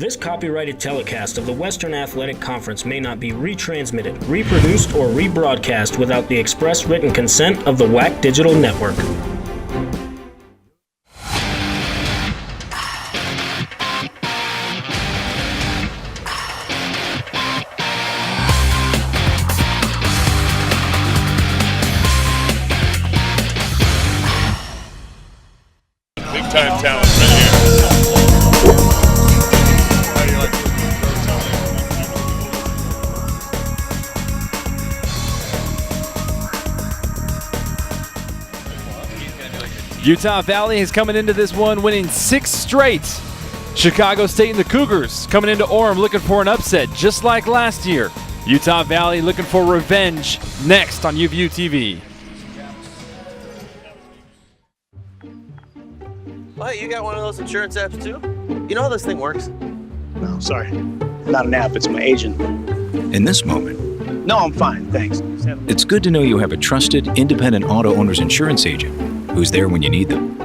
This copyrighted telecast of the Western Athletic Conference may not be retransmitted, reproduced, or rebroadcast without the express written consent of the WAC Digital Network. Big time talent right here. Utah Valley is coming into this one winning 6 straight. Chicago State and the Cougars coming into Orem looking for an upset just like last year. Utah Valley looking for revenge next on UVU TV. Well, you got one of those insurance apps too? You know how this thing works? No, sorry. Not an app, it's my agent. In this moment, No, I'm fine, thanks. it's good to know you have a trusted, independent auto owner's insurance agent who's there when you need them.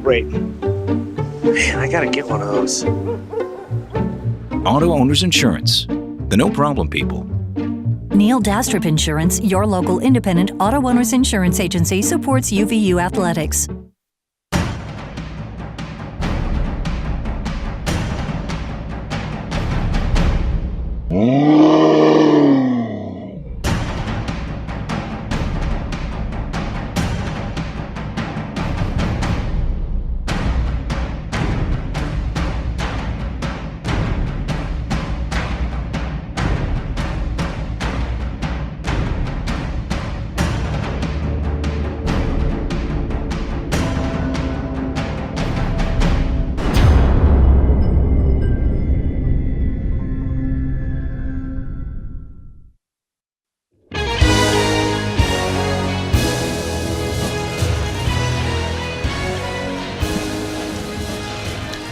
Great. Man, I gotta get one of those. Auto Owners Insurance, the no problem people. Neil Dastrup Insurance, your local independent auto owners insurance agency, supports UVU athletics.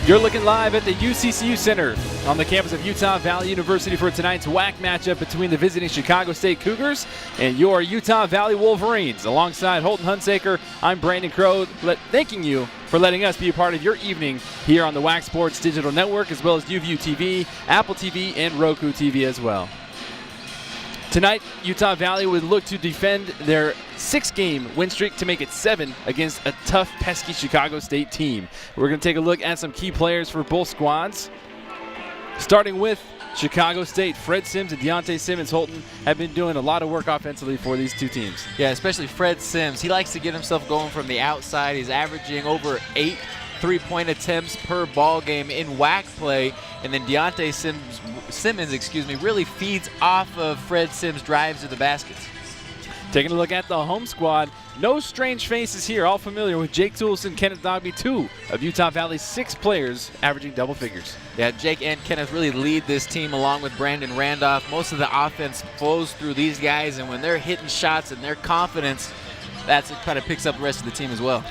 You're looking live at the UCCU Center on the campus of Utah Valley University for tonight's WAC matchup between the visiting Chicago State Cougars and your Utah Valley Wolverines. Alongside Holton Hunsaker, I'm Brandon Crow, thanking you for letting us be a part of your evening here on the WAC Sports Digital Network, as well as UVU TV, Apple TV, and Roku TV as well. Tonight, Utah Valley would look to defend their 6-game win streak to make it 7 against a tough, pesky Chicago State team. We're going to take a look at some key players for both squads. Starting with Chicago State, Fred Sims and Deontay Simmons Holton have been doing a lot of work offensively for these two teams. Yeah, especially Fred Sims. He likes to get himself going from the outside. He's averaging over 8 3-point attempts per ball game in WAC play, and then Deontay Simmons, really feeds off of Fred Sims' drives to the baskets. Taking a look at the home squad, no strange faces here, all familiar with Jake Toolson, Kenneth Dogby, 2 of Utah Valley's 6 players averaging double figures. Yeah, Jake and Kenneth really lead this team along with Brandon Randolph. Most of the offense flows through these guys, and when they're hitting shots and their confidence, that's what kind of picks up the rest of the team as well.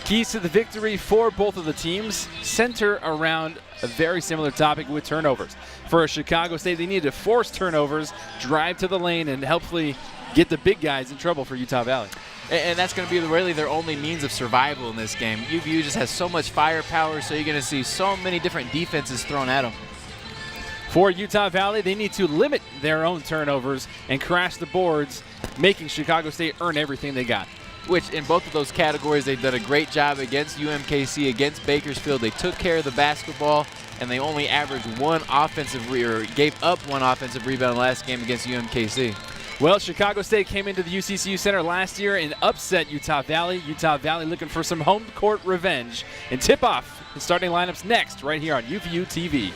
Keys to the victory for both of the teams center around a very similar topic with turnovers. For Chicago State, they need to force turnovers, drive to the lane, and hopefully get the big guys in trouble for Utah Valley. And that's going to be really their only means of survival in this game. UVU just has so much firepower, so you're going to see so many different defenses thrown at them. For Utah Valley, they need to limit their own turnovers and crash the boards, making Chicago State earn everything they got. Which in both of those categories, they've done a great job against UMKC, against Bakersfield. They took care of the basketball, and they only averaged gave up one offensive rebound last game against UMKC. Well, Chicago State came into the UCCU Center last year and upset Utah Valley. Utah Valley looking for some home court revenge. And tip-off the starting lineups next, right here on UVU TV.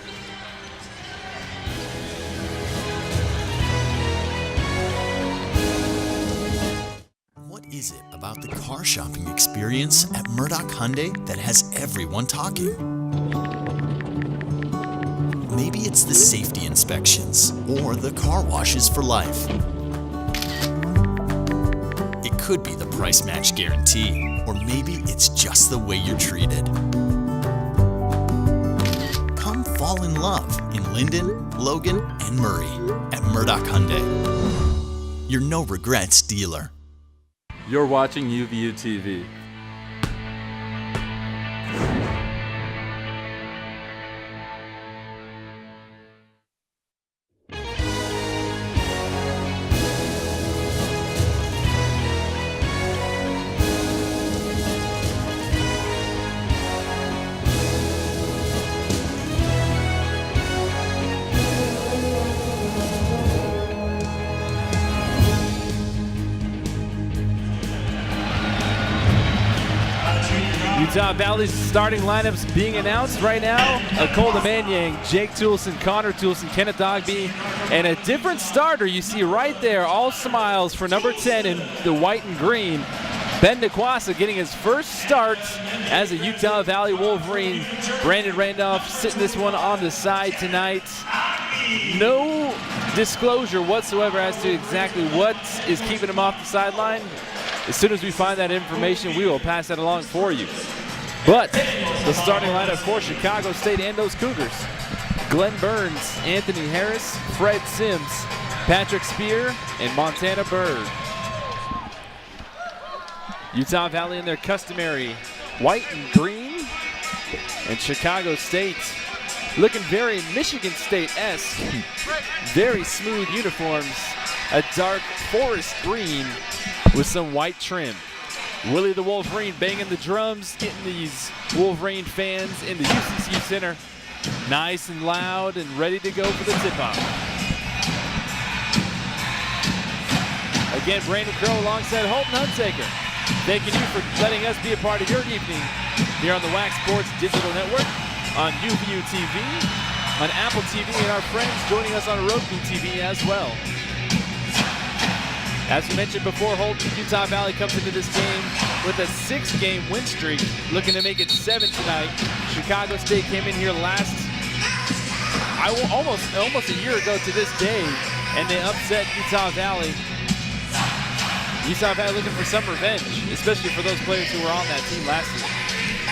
What is it about the car shopping experience at Murdoch Hyundai that has everyone talking? Maybe it's the safety inspections or the car washes for life. It could be the price match guarantee, or maybe it's just the way you're treated. Come fall in love in Linden, Logan, and Murray at Murdoch Hyundai. Your no regrets dealer. You're watching UVU TV. Utah Valley's starting lineups being announced right now. Akolda Manyang, Jake Toolson, Connor Toolson, Kenneth Dogby, and a different starter you see right there. All smiles for number 10 in the white and green. Ben Nikwasa getting his first start as a Utah Valley Wolverine. Brandon Randolph sitting this one on the side tonight. No disclosure whatsoever as to exactly what is keeping him off the sideline. As soon as we find that information, we will pass that along for you. But the starting lineup for Chicago State and those Cougars: Glenn Burns, Anthony Harris, Fred Sims, Patrick Spear, and Montana Bird. Utah Valley in their customary white and green, and Chicago State looking very Michigan State-esque. Very smooth uniforms, a dark forest green with some white trim. Willie the Wolverine banging the drums, getting these Wolverine fans in the UCCU Center nice and loud and ready to go for the tip-off. Again, Brandon Crow alongside Holton Hunsaker. Thanking you for letting us be a part of your evening here on the WAC Sports Digital Network, on UVU TV, on Apple TV, and our friends joining us on Roku TV as well. As we mentioned before, Utah Valley comes into this game with a 6-game win streak, looking to make it 7 tonight. Chicago State came in here almost a year ago to this day, and they upset Utah Valley. Utah Valley looking for some revenge, especially for those players who were on that team last year.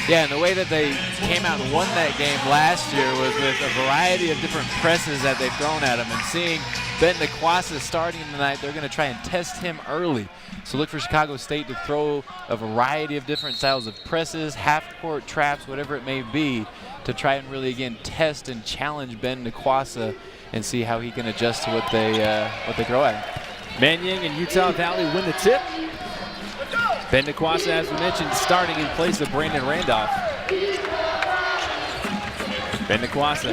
Yeah, and the way that they came out and won that game last year was with a variety of different presses that they've thrown at them. And seeing Ben Nikwasa starting tonight, they're going to try and test him early. So look for Chicago State to throw a variety of different styles of presses, half-court traps, whatever it may be, to try and really, again, test and challenge Ben Nikwasa and see how he can adjust to what they throw at him. Manyang and Utah Valley win the tip. Ben Nikwasa, as we mentioned, starting in place of Brandon Randolph. Ben Nikwasa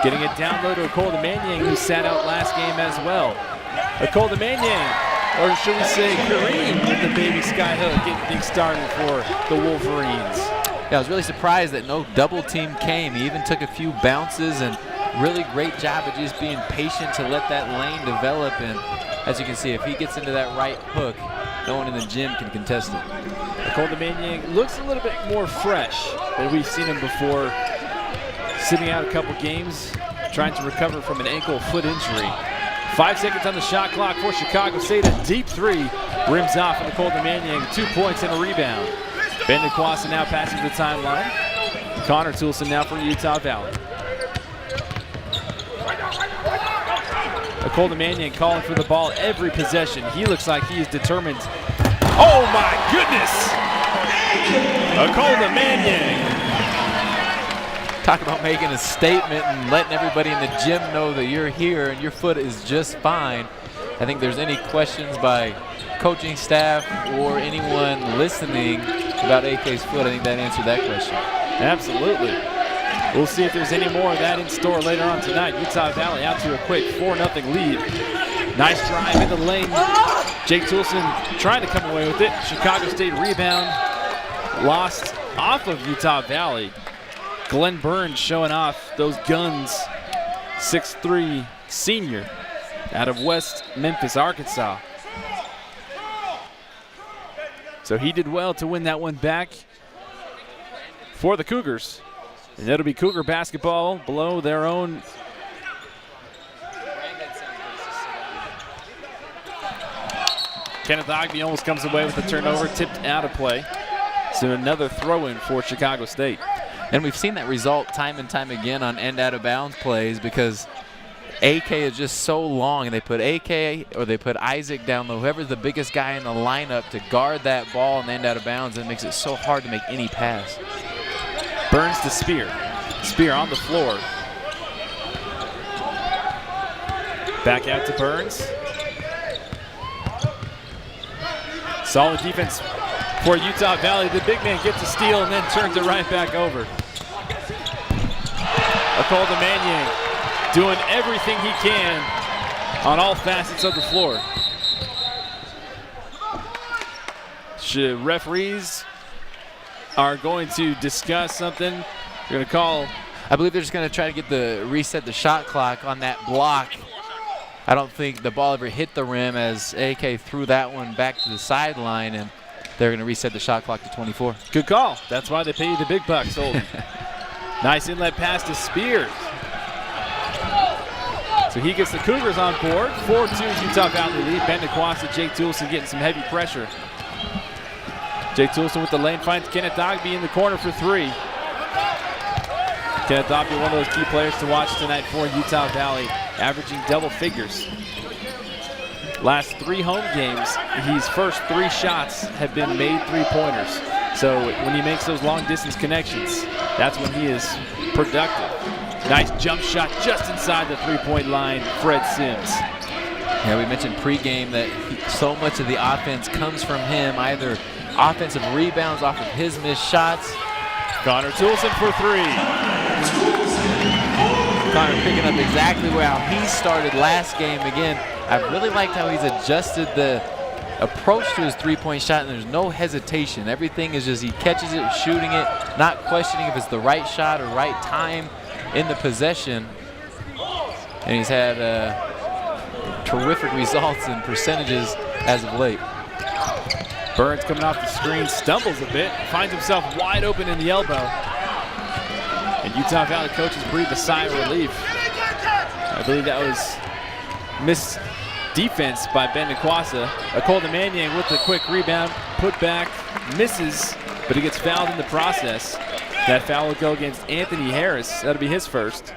getting it down low to Akolda Manyang, who sat out last game as well. Akolda Manyang, or should we say Kareem, with the baby skyhook, getting things started for the Wolverines. Yeah, I was really surprised that no double team came. He even took a few bounces, and really great job of just being patient to let that lane develop. And as you can see, if he gets into that right hook, no one in the gym can contest it. Akolda Manyang looks a little bit more fresh than we've seen him before, sitting out a couple games, trying to recover from an ankle-foot injury. 5 seconds on the shot clock for Chicago State. A deep three rims off on Akolda Manyang. 2 points and a rebound. Ben Nikwasa now passing the timeline. Connor Toolson now for Utah Valley. Akolda Manyang calling for the ball every possession. He looks like he is determined. Oh my goodness! Akolda Manyang. Talk about making a statement and letting everybody in the gym know that you're here and your foot is just fine. I think there's any questions by coaching staff or anyone listening about AK's foot, I think that answered that question. Absolutely. We'll see if there's any more of that in store later on tonight. Utah Valley out to a quick 4-0 lead. Nice drive in the lane. Jake Toolson trying to come away with it. Chicago State rebound. Lost off of Utah Valley. Glenn Burns showing off those guns. 6'3" senior out of West Memphis, Arkansas. So he did well to win that one back for the Cougars. And it'll be Cougar basketball below their own. Kenneth Ogby almost comes away with the turnover, tipped out of play. So another throw-in for Chicago State. And we've seen that result time and time again on end out of bounds plays because AK is just so long, and they put AK or they put Isaac down low, whoever's the biggest guy in the lineup to guard that ball and end out of bounds, and it makes it so hard to make any pass. Burns to Spear. Spear on the floor. Back out to Burns. Solid defense for Utah Valley. The big man gets a steal and then turns it right back over. Akolda Manyang doing everything he can on all facets of the floor. Referees are going to discuss something. They're going to call. I believe they're just going to try to get reset the shot clock on that block. I don't think the ball ever hit the rim as AK threw that one back to the sideline, and they're going to reset the shot clock to 24. Good call. That's why they pay you the big bucks, Holden. Nice inlet pass to Spears. So he gets the Cougars on board. 4-2 Utah Valley lead. Ben DeQuasta, Jake Toolson getting some heavy pressure. Jake Toolson with the lane finds Kenneth Dogby in the corner for 3. Kenneth Dogby, one of those key players to watch tonight for Utah Valley, averaging double figures. Last 3 home games, his first 3 shots have been made 3-pointers. So when he makes those long distance connections, that's when he is productive. Nice jump shot just inside the 3-point line, Fred Sims. Yeah, we mentioned pregame that so much of the offense comes from him, either offensive rebounds off of his missed shots. Connor Toolson for 3. Connor picking up exactly where he started last game. Again, I really liked how he's adjusted the approach to his 3-point shot, and there's no hesitation. Everything is just he catches it, shooting it, not questioning if it's the right shot or right time in the possession. And he's had terrific results and percentages as of late. Burns coming off the screen, stumbles a bit, finds himself wide open in the elbow. And Utah Valley coaches breathe a sigh of relief. I believe that was missed defense by Ben DeQuasta. Akolda Manyang with the quick rebound, put back, misses, but he gets fouled in the process. That foul will go against Anthony Harris. That'll be his first.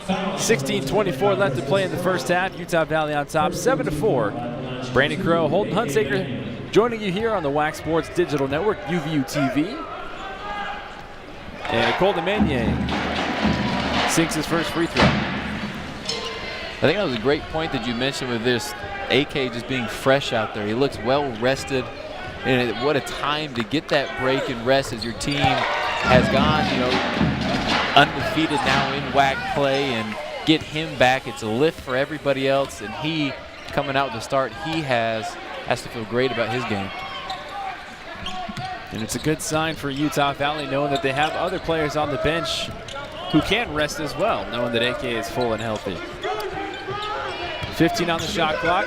16:24 left to play in the first half. Utah Valley on top, 7-4. Brandon Crow, Holden Hunsaker joining you here on the WAC Sports Digital Network, UVU TV. And Akolda Manyang sinks his first free throw. I think that was a great point that you mentioned with this AK just being fresh out there. He looks well rested, and what a time to get that break and rest as your team has gone, undefeated now in WAC play, and get him back. It's a lift for everybody else, and he coming out with the start he has to feel great about his game. And it's a good sign for Utah Valley knowing that they have other players on the bench who can rest as well, knowing that AK is full and healthy. 15 on the shot clock.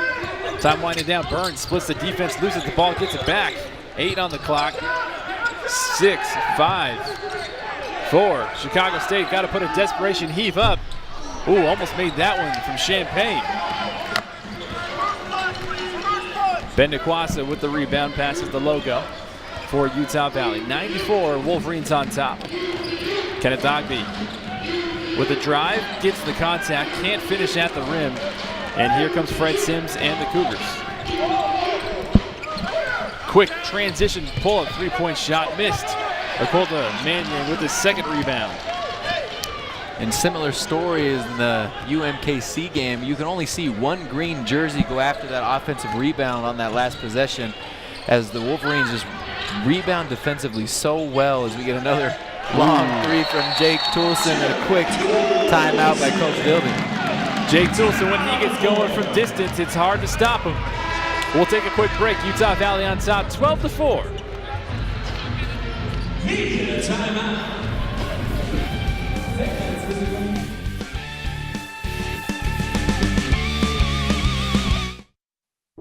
Time winding down. Burns splits the defense, loses the ball, gets it back. 8 on the clock. 6, 5, 4. Chicago State got to put a desperation heave up. Ooh, almost made that one from Champaign. Ben DeQuasta with the rebound, passes the logo for Utah Valley. 94, Wolverines on top. Kenneth Dogby with the drive, gets the contact, can't finish at the rim. And here comes Fred Sims and the Cougars. Quick transition pull-up 3-point shot, missed. Akolda Manyang with his second rebound. And similar stories in the UMKC game. You can only see one green jersey go after that offensive rebound on that last possession, as the Wolverines just rebound defensively so well. As we get another long 3 from Jake Toolson and a quick timeout by Coach Dilden. Jake Toolson, when he gets going from distance, it's hard to stop him. We'll take a quick break. Utah Valley on top, 12-4.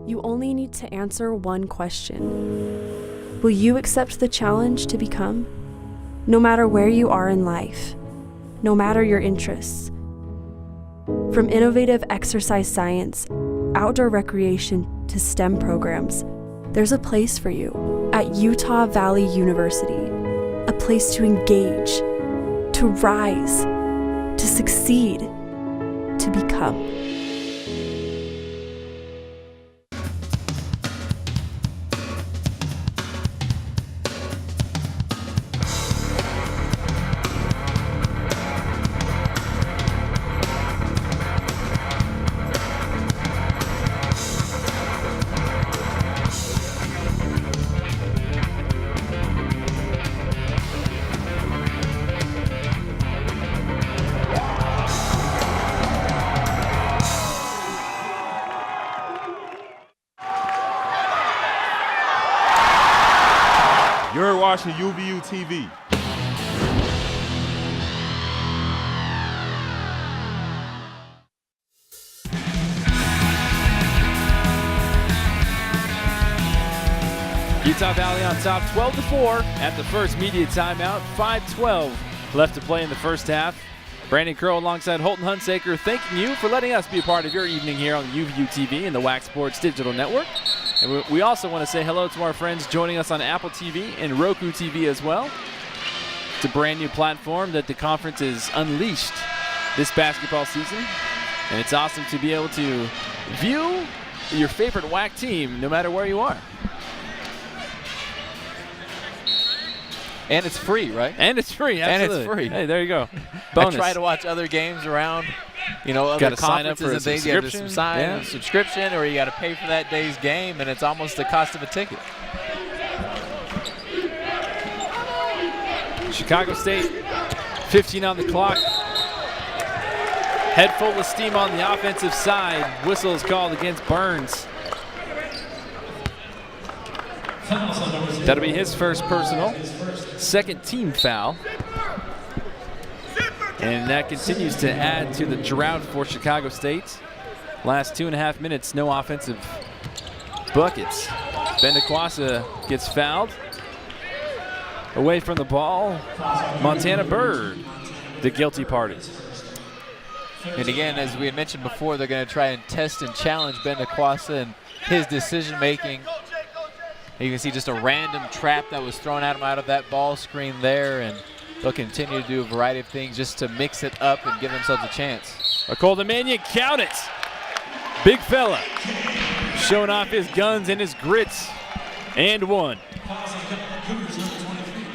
You only need to answer one question. Will you accept the challenge to become? No matter where you are in life, no matter your interests. From innovative exercise science, outdoor recreation, to STEM programs, there's a place for you at Utah Valley University. A place to engage, to rise, to succeed, to become. You're watching UVU TV. Utah Valley on top 12-4 at the first media timeout. 5:12 left to play in the first half. Brandon Crow alongside Holton Hunsaker thanking you for letting us be a part of your evening here on UVU TV and the WAC Sports Digital Network. And we also want to say hello to our friends joining us on Apple TV and Roku TV as well. It's a brand new platform that the conference has unleashed this basketball season. And it's awesome to be able to view your favorite WAC team no matter where you are. And it's free, right? And it's free, absolutely. And it's free. Hey, there you go. Bonus. I try to watch other games around, other conferences and things. You have to sign a subscription, or you got to pay for that day's game, and it's almost the cost of a ticket. Chicago State, 15 on the clock. Head full of steam on the offensive side. Whistle is called against Burns. That'll be his first personal. Second team foul. And that continues to add to the drought for Chicago State. Last 2.5 minutes, no offensive buckets. Bendequasa gets fouled. Away from the ball, Montana Bird, the guilty party. And again, as we had mentioned before, they're going to try and test and challenge Bendequasa and his decision-making. You can see just a random trap that was thrown at him out of that ball screen there, and they'll continue to do a variety of things just to mix it up and give themselves a chance. Akolda Manyang, count it. Big fella, showing off his guns and his grits, and one.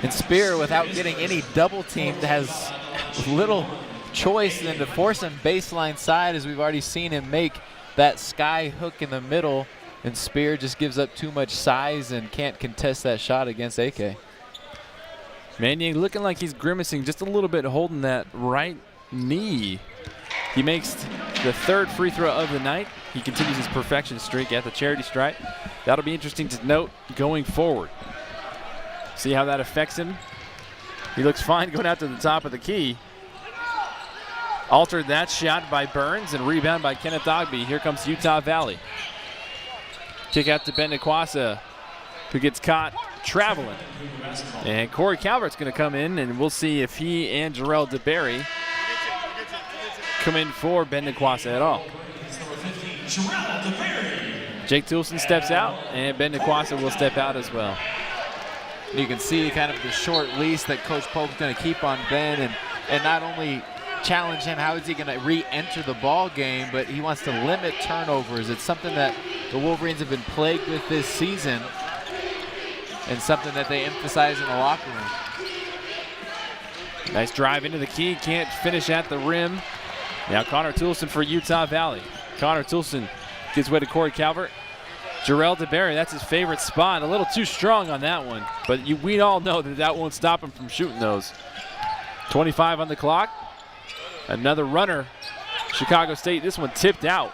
And Spear, without getting any double teamed, has little choice than to force him baseline side, as we've already seen him make that sky hook in the middle. And Spear just gives up too much size and can't contest that shot against AK. Manyang looking like he's grimacing just a little bit, holding that right knee. He makes the third free throw of the night. He continues his perfection streak at the charity stripe. That'll be interesting to note going forward. See how that affects him. He looks fine going out to the top of the key. Altered that shot by Burns and rebound by Kenneth Ogby. Here comes Utah Valley. Kick out to Bendequasa, who gets caught traveling. And Corey Calvert's going to come in, and we'll see if he and Jarrell DeBerry come in for Bendequasa at all. Jake Toolson steps out, and Bendequasa will step out as well. You can see kind of the short leash that Coach Pope's going to keep on Ben, and not only challenge him, how is he going to re-enter the ball game, but he wants to limit turnovers. It's something that the Wolverines have been plagued with this season, and something that they emphasize in the locker room. Nice drive into the key, can't finish at the rim. Now Connor Toolson for Utah Valley. Connor Toolson gives way to Corey Calvert. Jarrell DeBerry, that's his favorite spot. A little too strong on that one, but we all know that won't stop him from shooting those. 25 on the clock. Another runner. Chicago State, this one tipped out.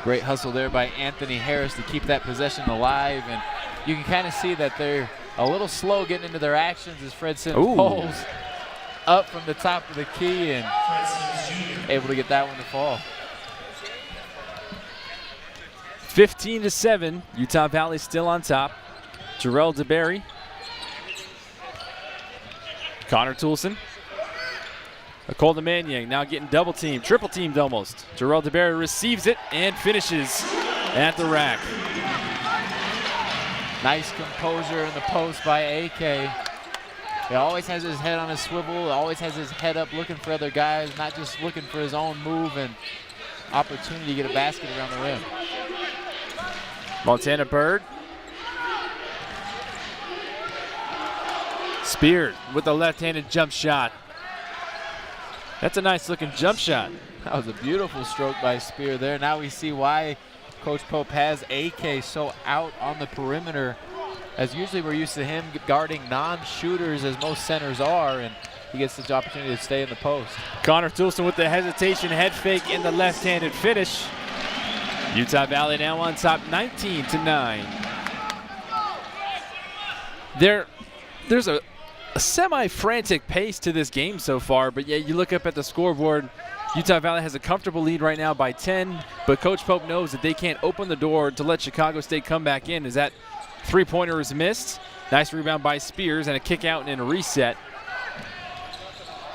Great hustle there by Anthony Harris to keep that possession alive, and you can kind of see that they're a little slow getting into their actions as Fred Sims pulls up from the top of the key and able to get that one to fall. 15-7, Utah Valley still on top. Jarrell DeBerry. Connor Toolson. Akolda Manyang now getting double teamed, triple teamed almost. Jarrell DeBerry receives it and finishes at the rack. Nice composure in the post by AK. He always has his head on his swivel, always has his head up looking for other guys, not just looking for his own move and opportunity to get a basket around the rim. Montana Bird. Spear with a left-handed jump shot. That's a nice looking jump shot. That was a beautiful stroke by Spear there. Now we see why Coach Pope has AK so out on the perimeter, as usually we're used to him guarding non-shooters as most centers are, and he gets the opportunity to stay in the post. Connor Toolson with the hesitation head fake in the left-handed finish. Utah Valley now on top 19-9. There's a semi-frantic pace to this game so far, but yeah, you look up at the scoreboard, Utah Valley has a comfortable lead right now by 10, but Coach Pope knows that they can't open the door to let Chicago State come back in, as that three-pointer is missed. Nice rebound by Spears and a kick out and a reset.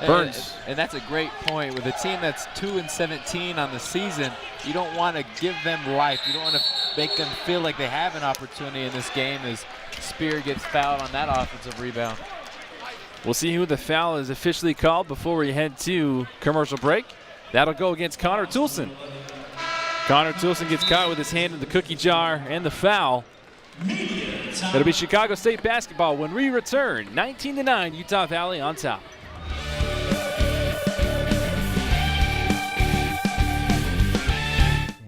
Burns. And that's a great point. With a team that's 2-17 on the season, you don't want to give them life. You don't want to make them feel like they have an opportunity in this game as Spear gets fouled on that offensive rebound. We'll see who the foul is officially called before we head to commercial break. That'll go against Connor Toolson. Connor Toolson gets caught with his hand in the cookie jar and the foul. It'll be Chicago State basketball when we return. 19-9, Utah Valley on top.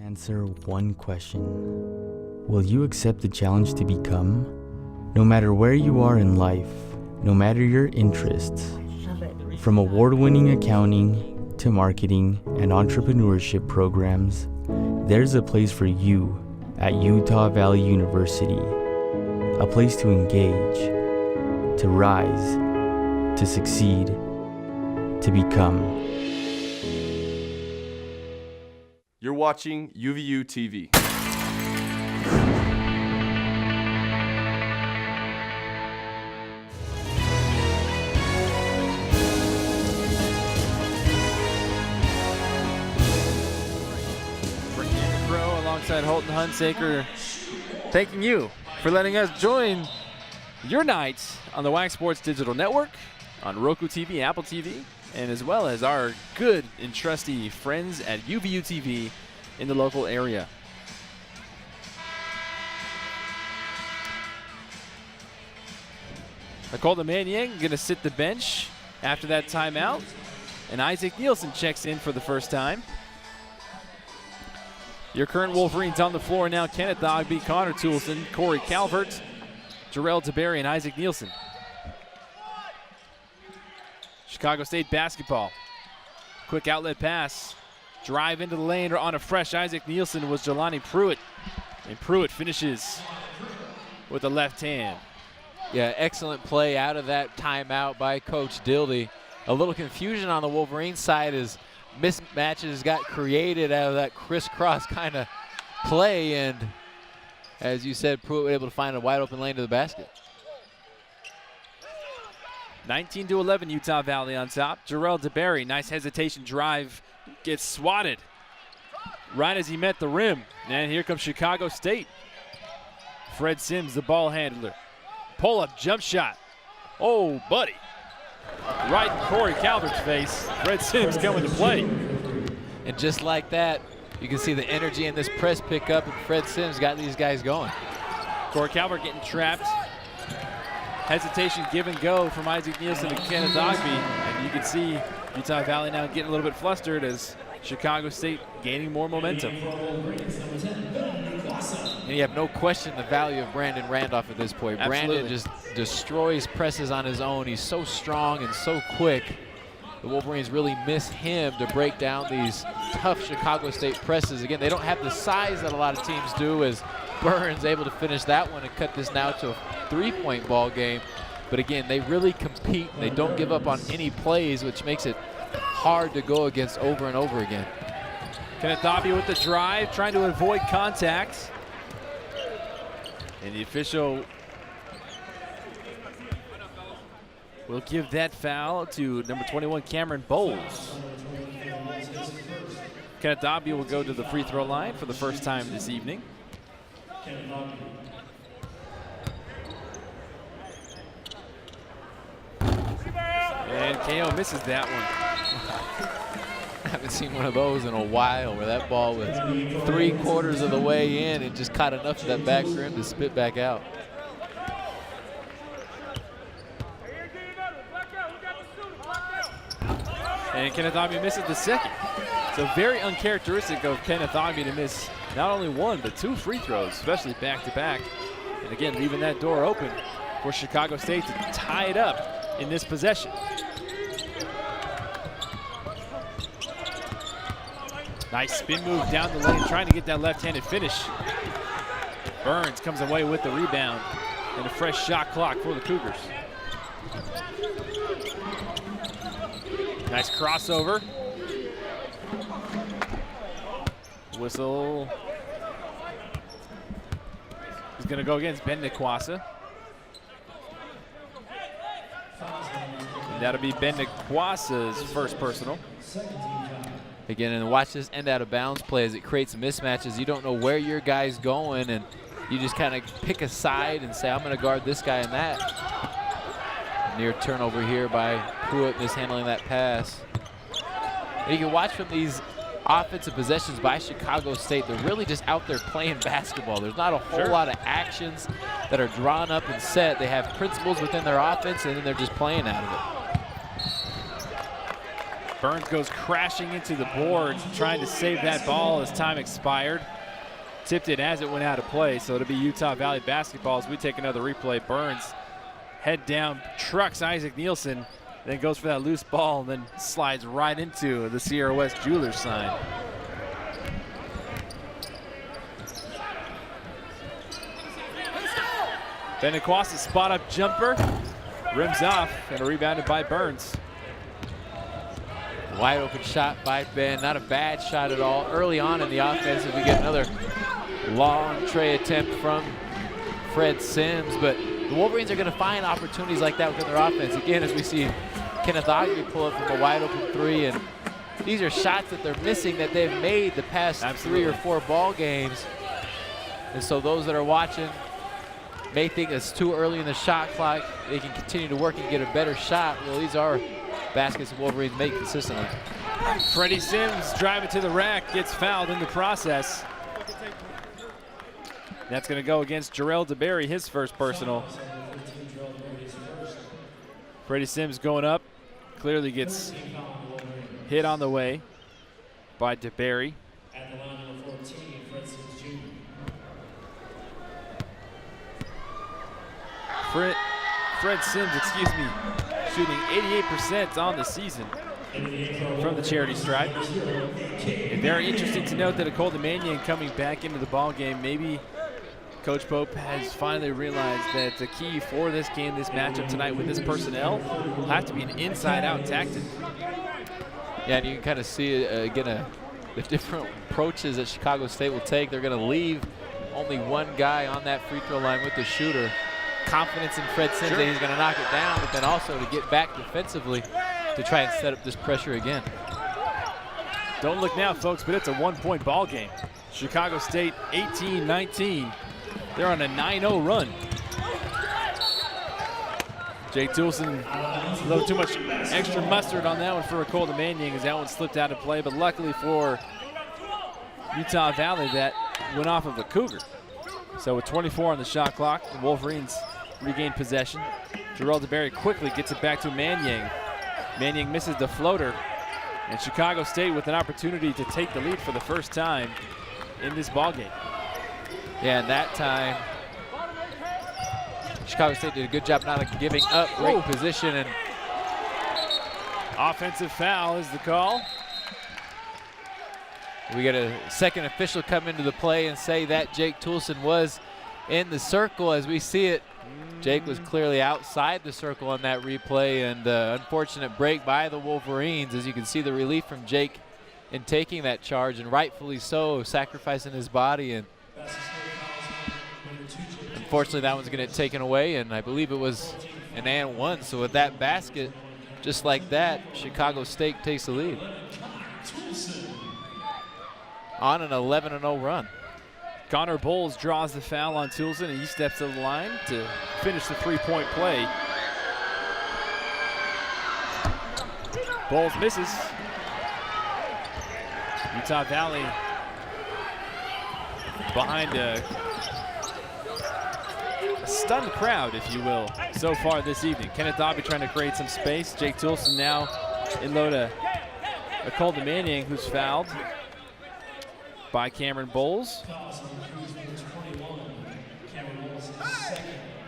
Answer one question. Will you accept the challenge to become? No matter where you are in life, no matter your interests, from award-winning accounting to marketing and entrepreneurship programs, there's a place for you at Utah Valley University. A place to engage, to rise, to succeed, to become. You're watching UVU TV. Alongside Holton Hunsaker, thanking you for letting us join your night on the WAC Sports Digital Network, on Roku TV, Apple TV, and as well as our good and trusty friends at UVU TV in the local area. Akolda Manyang going to sit the bench after that timeout, and Isaac Nielsen checks in for the first time. Your current Wolverines on the floor now: Kenneth Ogby, Connor Toolson, Corey Calvert, Jarrell DeBerry, and Isaac Nielsen. Chicago State basketball. Quick outlet pass. Drive into the lane on a fresh Isaac Nielsen was Jelani Pruitt. And Pruitt finishes with the left hand. Yeah, excellent play out of that timeout by Coach Dildy. A little confusion on the Wolverines side as mismatches got created out of that crisscross kind of play, and as you said, Pruitt was able to find a wide open lane to the basket. 19-11, Utah Valley on top. Jarrell DeBerry, nice hesitation drive, gets swatted right as he met the rim. And here comes Chicago State. Fred Sims, the ball handler. Pull-up jump shot. Oh, buddy. Right in Corey Calvert's face. Fred Sims coming to play. And just like that, you can see the energy in this press pickup, and Fred Sims got these guys going. Corey Calvert getting trapped. Hesitation, give and go from Isaac Nielsen to Kenneth Ogby. And you can see Utah Valley now getting a little bit flustered as Chicago State gaining more momentum. And you have no question the value of Brandon Randolph at this point. Absolutely. Brandon just destroys presses on his own. He's so strong and so quick. The Wolverines really miss him to break down these tough Chicago State presses. Again, they don't have the size that a lot of teams do, as Burns able to finish that one and cut this now to a three-point ball game. But again, they really compete. They don't give up on any plays, which makes it hard to go against over and over again. Kenneth Ogby with the drive, trying to avoid contact. And the official will give that foul to number 21, Cameron Bowles. Kenneth Ogby will go to the free throw line for the first time this evening. And KO misses that one. I haven't seen one of those in a while where that ball was 3/4 of the way in and just caught enough of that back rim to spit back out. And Kenneth Ogby misses the second. So very uncharacteristic of Kenneth Ogby to miss not only one, but two free throws, especially back-to-back. And again, leaving that door open for Chicago State to tie it up in this possession. Nice spin move down the lane, trying to get that left-handed finish. Burns comes away with the rebound. And a fresh shot clock for the Cougars. Nice crossover. Whistle. He's going to go against Ben Nikwasa. And that'll be Ben Nikwasa's first personal. Again, and watch this end out of bounds play as it creates mismatches. You don't know where your guy's going, and you just kind of pick a side and say, I'm going to guard this guy and that. Near turnover here by Pruitt mishandling that pass. And you can watch from these offensive possessions by Chicago State, they're really just out there playing basketball. There's not a whole lot of actions that are drawn up and set. They have principles within their offense, and then they're just playing out of it. Burns goes crashing into the boards, trying to save that ball as time expired. Tipped it as it went out of play, so it'll be Utah Valley basketball as we take another replay. Burns head down, trucks Isaac Nielsen, then goes for that loose ball, and then slides right into the Sierra West Jewelers sign. Benaqua's spot-up jumper, rims off, and rebounded by Burns. Wide open shot by Ben, not a bad shot at all. Early on in the offense, as we get another long tray attempt from Fred Sims, but the Wolverines are going to find opportunities like that within their offense. Again, as we see Kenneth Ogby pull up from a wide open three, and these are shots that they're missing that they've made the past 3 or 4 ball games. And so those that are watching may think it's too early in the shot clock. They can continue to work and get a better shot. Well, these are baskets the Wolverines make consistently. Freddie Sims driving to the rack, gets fouled in the process. That's going to go against Jarrell DeBerry, his first personal. Freddie Sims going up, clearly gets hit on the way by DeBerry. Fred Sims, shooting 88% on the season from the charity stripe. And very interesting to note that Akolda Manyang coming back into the ball game. Maybe Coach Pope has finally realized that the key for this game, this matchup tonight with this personnel, will have to be an inside-out tactic. Yeah, and you can kind of see, again, the different approaches that Chicago State will take. They're going to leave only one guy on that free throw line with the shooter. Confidence in Fred Sims that he's going to knock it down, but then also to get back defensively to try and set up this pressure again. Don't look now, folks, but it's a one-point ball game. Chicago State 18-19. They're on a 9-0 run. Jake Toolson, a little too much extra mustard on that one for Akolda Manyang as that one slipped out of play, but luckily for Utah Valley, that went off of a Cougar. So with 24 on the shot clock, the Wolverines regain possession. Jarrell DeBerry quickly gets it back to Manyang. Manyang misses the floater, and Chicago State with an opportunity to take the lead for the first time in this ballgame. Yeah, and that time, Chicago State did a good job not giving up great position. And offensive foul is the call. We got a second official come into the play and say that Jake Toolson was in the circle. As we see it, Jake was clearly outside the circle on that replay, and unfortunate break by the Wolverines. As you can see the relief from Jake in taking that charge, and rightfully so, sacrificing his body. And unfortunately that one's going to get taken away, and I believe it was an and one. So with that basket, just like that, Chicago State takes the lead on an 11-0 run. Connor Bowles draws the foul on Toolson, and he steps to the line to finish the three-point play. Bowles misses. Utah Valley behind a stunned crowd, if you will, so far this evening. Kenneth Ogby trying to create some space. Jake Toolson now in low to Akolda Manyang, who's fouled by Cameron Bowles.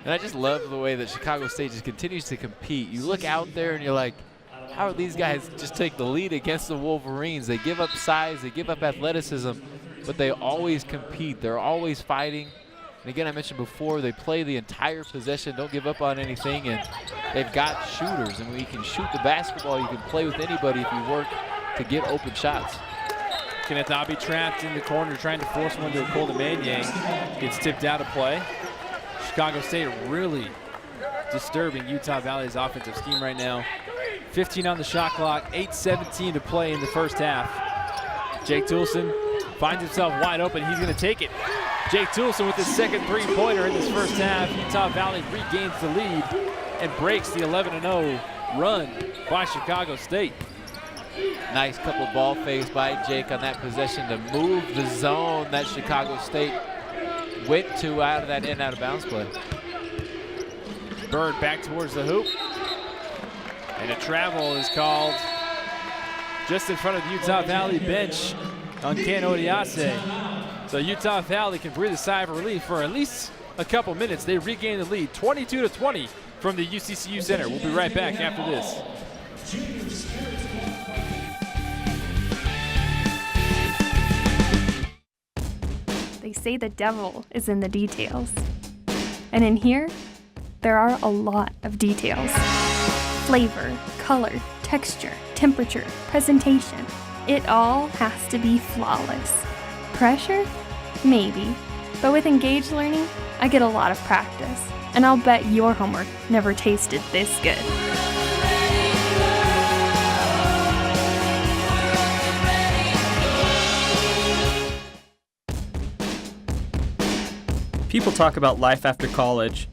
And I just love the way that Chicago State just continues to compete. You look out there and you're like, how are these guys just take the lead against the Wolverines? They give up size, they give up athleticism, but they always compete. They're always fighting. And again, I mentioned before, they play the entire possession, don't give up on anything, and they've got shooters. And when you can shoot the basketball, you can play with anybody if you work to get open shots. Kanatabi trapped in the corner, trying to force one to Akolda Manyang. Gets tipped out of play. Chicago State really disturbing Utah Valley's offensive scheme right now. 15 on the shot clock, 8:17 to play in the first half. Jake Toolson finds himself wide open. He's going to take it. Jake Toolson with his second three-pointer in this first half. Utah Valley regains the lead and breaks the 11-0 run by Chicago State. Nice couple of ball fakes by Jake on that possession to move the zone that Chicago State went to out of that out of bounds play. Bird back towards the hoop. And a travel is called just in front of the Utah Valley bench on Ken Odiase. So Utah Valley can breathe a sigh of relief for at least a couple minutes. They regain the lead, 22-20 from the UCCU Center. We'll be right back after this. They say the devil is in the details. And in here, there are a lot of details. Flavor, color, texture, temperature, presentation. It all has to be flawless. Pressure? Maybe. But with engaged learning, I get a lot of practice. And I'll bet your homework never tasted this good. People talk about life after college,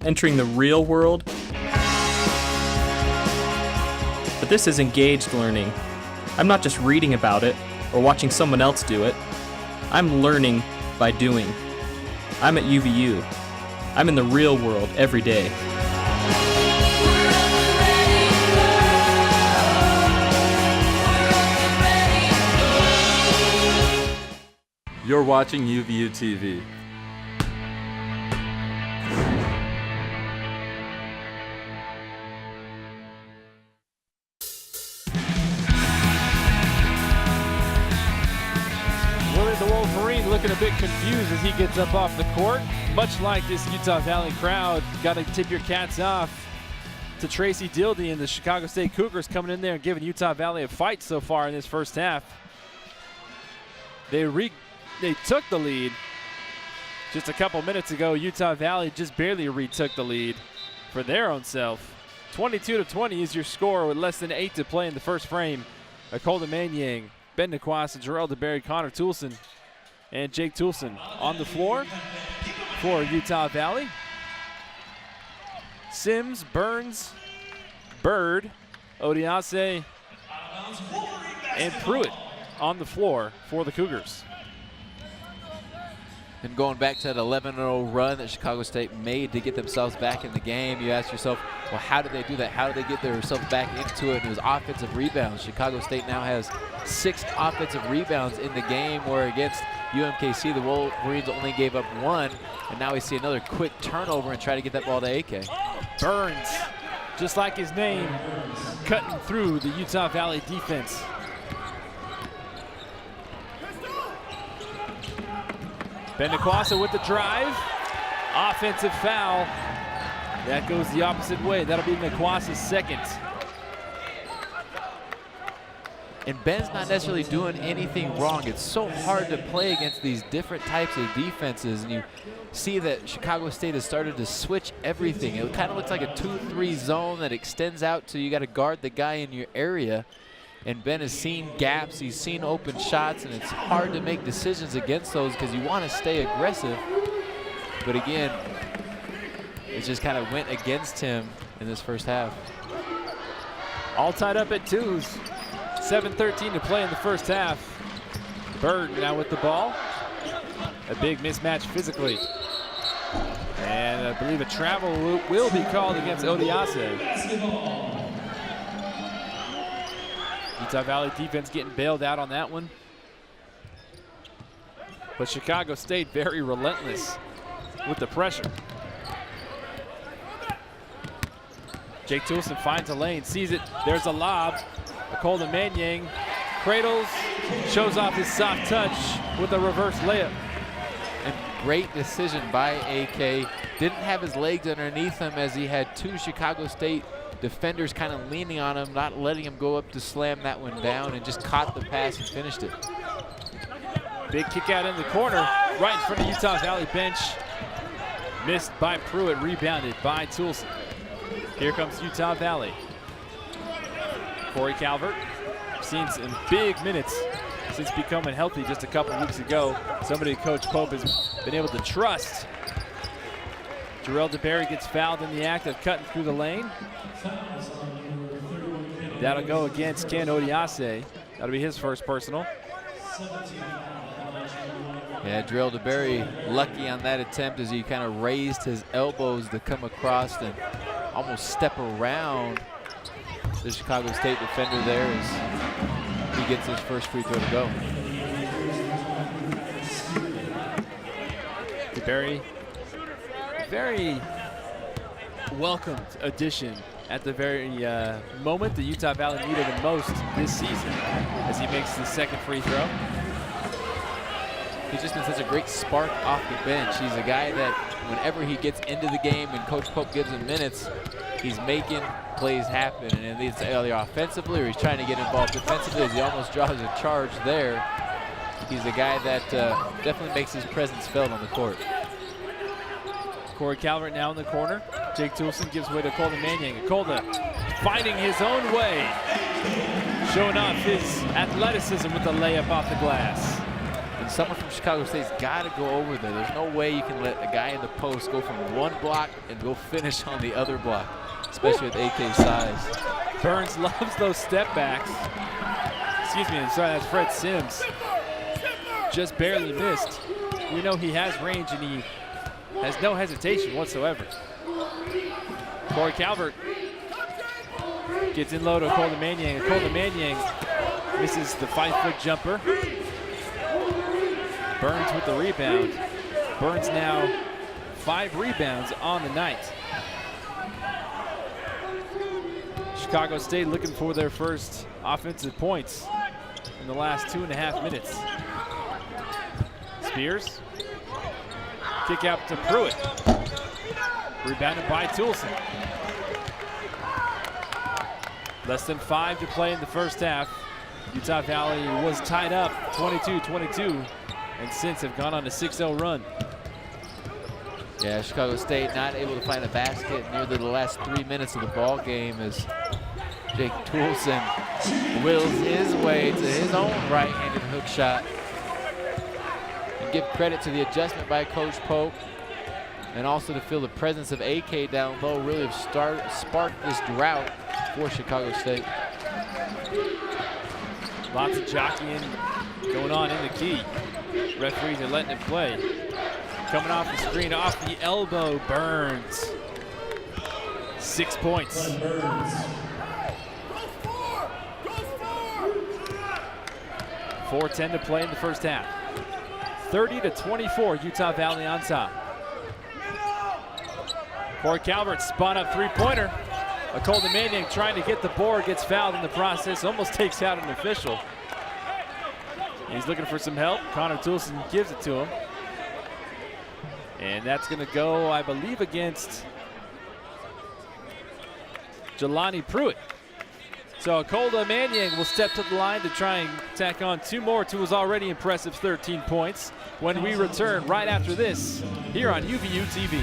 entering the real world. But this is engaged learning. I'm not just reading about it or watching someone else do it. I'm learning by doing. I'm at UVU. I'm in the real world every day. You're watching UVU TV. The Wolverines looking a bit confused as he gets up off the court. Much like this Utah Valley crowd, got to tip your cats off to Tracy Dildy and the Chicago State Cougars coming in there and giving Utah Valley a fight so far in this first half. They took the lead just a couple minutes ago. Utah Valley just barely retook the lead for their own self. 22-20 is your score with less than 8 to play in the first frame. Akolda Manyang, Ben Niquassa, Jarrell DeBerry, Connor Toolson, and Jake Toolson on the floor for Utah Valley. Sims, Burns, Bird, Odiase, and Pruitt on the floor for the Cougars. And going back to that 11-0 run that Chicago State made to get themselves back in the game, you ask yourself, well, how did they do that? How did they get themselves back into it? And it was offensive rebounds. Chicago State now has 6 offensive rebounds in the game, where against UMKC, the Wolverines only gave up 1. And now we see another quick turnover and try to get that ball to AK. Burns, just like his name, cutting through the Utah Valley defense. Ben Niquassa with the drive. Offensive foul. That goes the opposite way. That'll be Niquassa's second. And Ben's not necessarily doing anything wrong. It's so hard to play against these different types of defenses, and you see that Chicago State has started to switch everything. It kind of looks like a 2-3 zone that extends out to you got to guard the guy in your area. And Ben has seen gaps, he's seen open shots, and it's hard to make decisions against those because you want to stay aggressive. But again, it just kind of went against him in this first half. All tied up at 2s. 7:13 to play in the first half. Bird now with the ball. A big mismatch physically. And I believe a travel will be called against Odiase. Utah Valley defense getting bailed out on that one. But Chicago State very relentless with the pressure. Jake Toolson finds a lane, sees it, there's a lob. Akolda Manyang cradles, shows off his soft touch with a reverse layup. And great decision by AK. Didn't have his legs underneath him as he had two Chicago State defenders kind of leaning on him, not letting him go up to slam that one down, and just caught the pass and finished it. Big kick out in the corner, right in front of Utah Valley bench. Missed by Pruitt, rebounded by Toolson. Here comes Utah Valley. Corey Calvert, seen some big minutes since becoming healthy just a couple weeks ago. Somebody Coach Pope has been able to trust. Jarrell DeBerry gets fouled in the act of cutting through the lane. That'll go against Ken Odiase. That'll be his first personal. Yeah, Jarrell DeBerry lucky on that attempt as he kind of raised his elbows to come across and almost step around the Chicago State defender there as he gets his first free throw to go. DeBerry, very welcomed addition at the very moment the Utah Valley needed him most this season as he makes the second free throw. He's just been such a great spark off the bench. He's a guy that whenever he gets into the game and Coach Pope gives him minutes, he's making plays happen. And it's either offensively or he's trying to get involved defensively as he almost draws a charge there. He's a guy that definitely makes his presence felt on the court. Corey Calvert now in the corner. Jake Toolson gives way to Akolda Manyang. Akolda finding his own way, showing off his athleticism with the layup off the glass. And someone from Chicago State's got to go over there. There's no way you can let a guy in the post go from one block and go finish on the other block, especially with AK's size. Burns loves those step backs. Excuse me, I'm sorry, that's Fred Sims. Just barely missed. We know he has range and he has no hesitation whatsoever. Corey Calvert gets in low to Akolda Manyang. Akolda Manyang misses the 5-foot jumper. Burns with the rebound. Burns now 5 rebounds on the night. Chicago State looking for their first offensive points in the last 2.5 minutes. Spears. Kick out to Pruitt. Rebounded by Toolson. Less than 5 to play in the first half. Utah Valley was tied up 22-22 and since have gone on a 6-0 run. Yeah, Chicago State not able to find a basket nearly the last 3 minutes of the ball game as Jake Toolson wills his way to his own right-handed hook shot. And give credit to the adjustment by Coach Pope and also to feel the presence of AK down low really have sparked this drought for Chicago State. Lots of jockeying going on in the key. Referees are letting it play. Coming off the screen, off the elbow, Burns. 6 points. 4:10 to play in the first half. 30-24, Utah Valley on top. Corey Calvert spun up three-pointer. Akolda Manyang trying to get the board, gets fouled in the process, almost takes out an official. He's looking for some help. Connor Toolson gives it to him. And that's going to go, I believe, against Jelani Pruitt. So Akolda Manyang will step to the line to try and tack on 2 more to his already impressive 13 points when we return right after this here on UVU TV.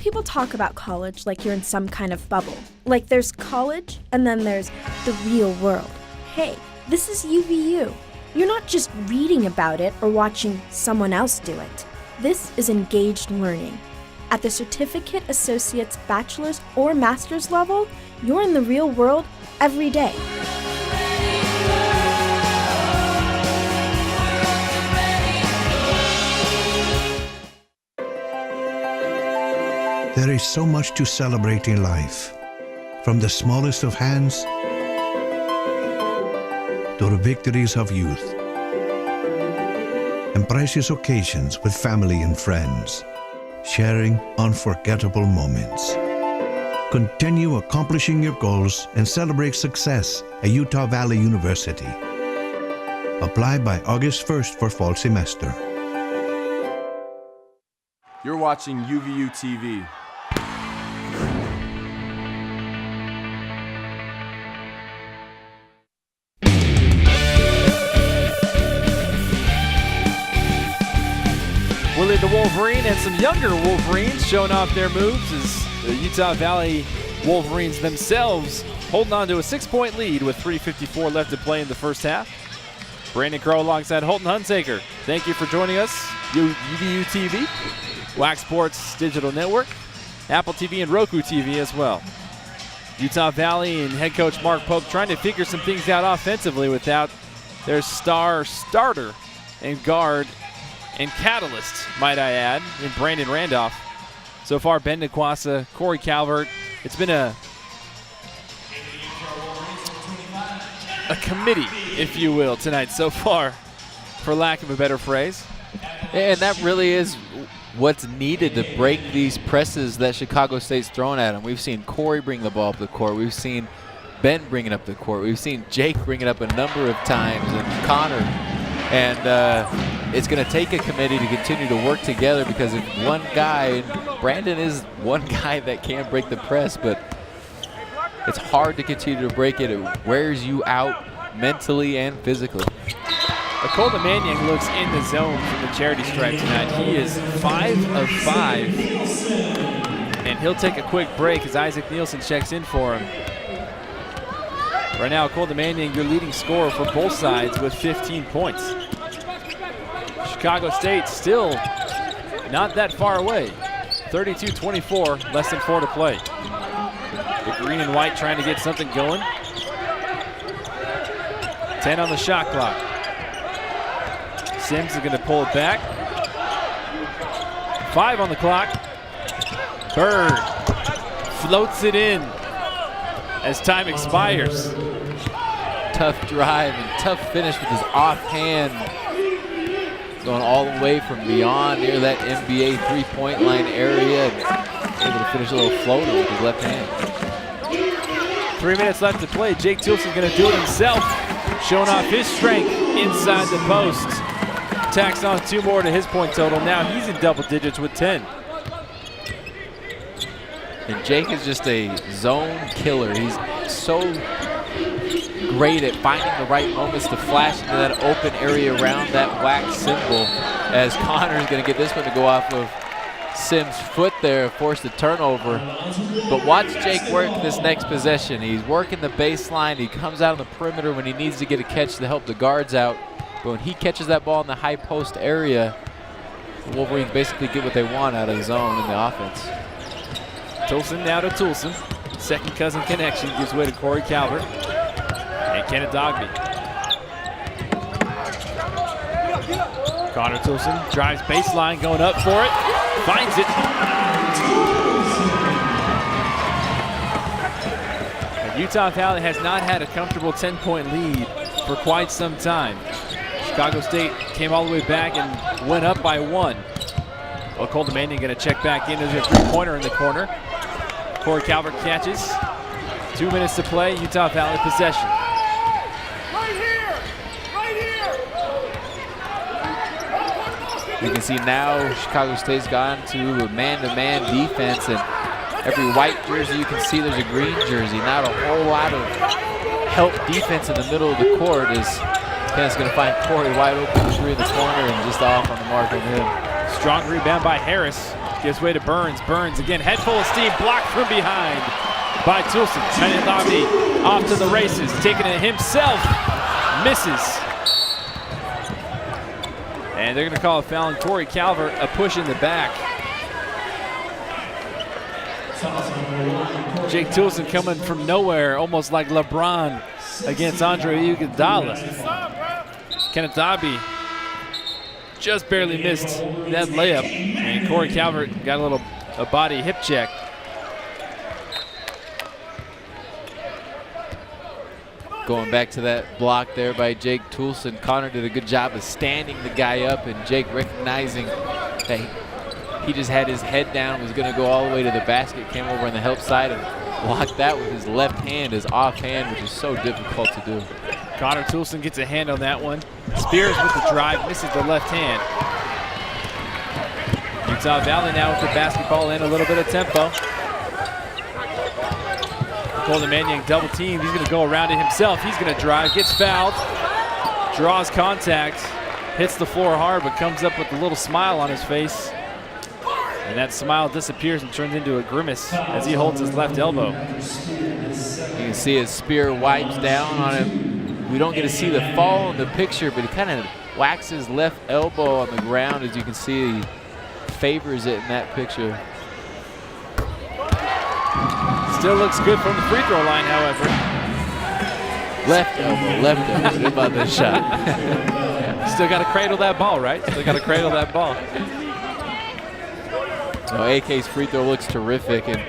People talk about college like you're in some kind of bubble. Like there's college, and then there's the real world. Hey, this is UVU. You're not just reading about it or watching someone else do it. This is engaged learning. At the certificate, associate's, bachelor's, or master's level, you're in the real world every day. There is so much to celebrate in life, from the smallest of hands to the victories of youth, and precious occasions with family and friends, sharing unforgettable moments. Continue accomplishing your goals and celebrate success at Utah Valley University. Apply by August 1st for fall semester. You're watching UVU TV. Willie the Wolverine and some younger Wolverines showing off their moves as the Utah Valley Wolverines themselves holding on to a 6-point lead with 3:54 left to play in the first half. Brandon Crow alongside Holton Hunsaker. Thank you for joining us. UVU TV, WAC Sports Digital Network, Apple TV and Roku TV as well. Utah Valley and head coach Mark Pope trying to figure some things out offensively without their star starter and guard and catalyst, might I add, in Brandon Randolph. So far, Ben Nikwasa, Corey Calvert. It's been a committee, if you will, tonight so far, for lack of a better phrase. And that really is what's needed to break these presses that Chicago State's throwing at them. We've seen Corey bring the ball up the court. We've seen Ben bring it up the court. We've seen Jake bring it up a number of times, and Connor. And it's going to take a committee to continue to work together, because if one guy, Brandon is one guy that can break the press, but it's hard to continue to break it. It wears you out mentally and physically. Akolda Manyang looks in the zone from the charity stripe tonight. He is 5 of 5, and he'll take a quick break as Isaac Nielsen checks in for him. Right now, Akolda Manyang, your leading scorer for both sides with 15 points. Chicago State still not that far away. 32-24, less than 4 to play. The green and white trying to get something going. 10 on the shot clock. Sims is going to pull it back. 5 on the clock. Bird floats it in as time expires. Tough drive and tough finish with his offhand. Going all the way from beyond near that NBA three-point line area, and able to finish a little floater with his left hand. 3 minutes left to play. Jake Toolson going to do it himself, showing off his strength inside the post. Tacks on 2 more to his point total. Now he's in double digits with 10. And Jake is just a zone killer. He's so great at finding the right moments to flash into that open area around that wax symbol, as Connor's going to get this one to go off of Sims' foot there, force the turnover. But watch Jake work this next possession. He's working the baseline. He comes out on the perimeter when he needs to get a catch to help the guards out. But when he catches that ball in the high post area, the Wolverines basically get what they want out of the zone in the offense. Toolson now to Toolson. Second cousin connection gives way to Corey Calvert and Kenneth Dogby. Connor Toolson drives baseline, going up for it, finds it. And Utah Valley has not had a comfortable 10-point lead for quite some time. Chicago State came all the way back and went up by 1. Akolda Manyang going to check back in. There's a three-pointer in the corner. Corey Calvert catches. 2 minutes to play. Utah Valley possession. You can see now Chicago State's gone to a man-to-man defense, and every white jersey you can see there's a green jersey. Not a whole lot of help defense in the middle of the court, as Kenneth's going to find Corey wide open, 3 in the corner, and just off on the mark on him. Strong rebound by Harris. Gives way to Burns. Burns again, head full of steam, blocked from behind by Toolson. Kenneth Dogby off to the races, taking it himself. Misses. And they're going to call a foul on Corey Calvert, a push in the back. Jake Toolson coming from nowhere, almost like LeBron against Andre Iguodala. Kenneth Dogby just barely missed that layup, and Corey Calvert got a body hip check. Going back to that block there by Jake Toolson, Connor did a good job of standing the guy up, and Jake recognizing that he just had his head down, was going to go all the way to the basket, came over on the help side and blocked that with his left hand, his offhand, which is so difficult to do. Connor Toolson gets a hand on that one. Spears with the drive, misses the left hand. Utah Valley now with the basketball and a little bit of tempo. Akolda Manyang double teamed. He's going to go around it himself. He's going to drive, gets fouled, draws contact, hits the floor hard, but comes up with a little smile on his face. And that smile disappears and turns into a grimace as he holds his left elbow. You can see his spear wipes down on him. We don't get to see the fall in the picture, but he kind of whacks his left elbow on the ground. As you can see, he favors it in that picture. Still looks good from the free throw line, however. Left elbow, what about this shot? Still got to cradle that ball, right? Still got to cradle that ball. So AK's free throw looks terrific, and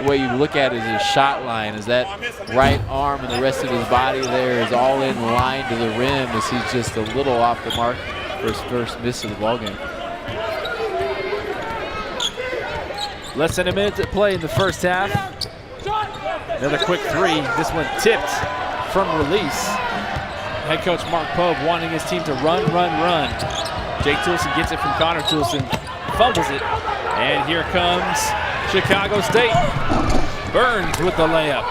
the way you look at it is his shot line, is that right arm and the rest of his body there is all in line to the rim as he's just a little off the mark for his first miss of the ballgame. Less than a minute to play in the first half. Another quick three. This one tipped from release. Head coach Mark Pope wanting his team to run. Jake Toolson gets it from Connor Toolson, fumbles it, and here comes Chicago State. Burns with the layup.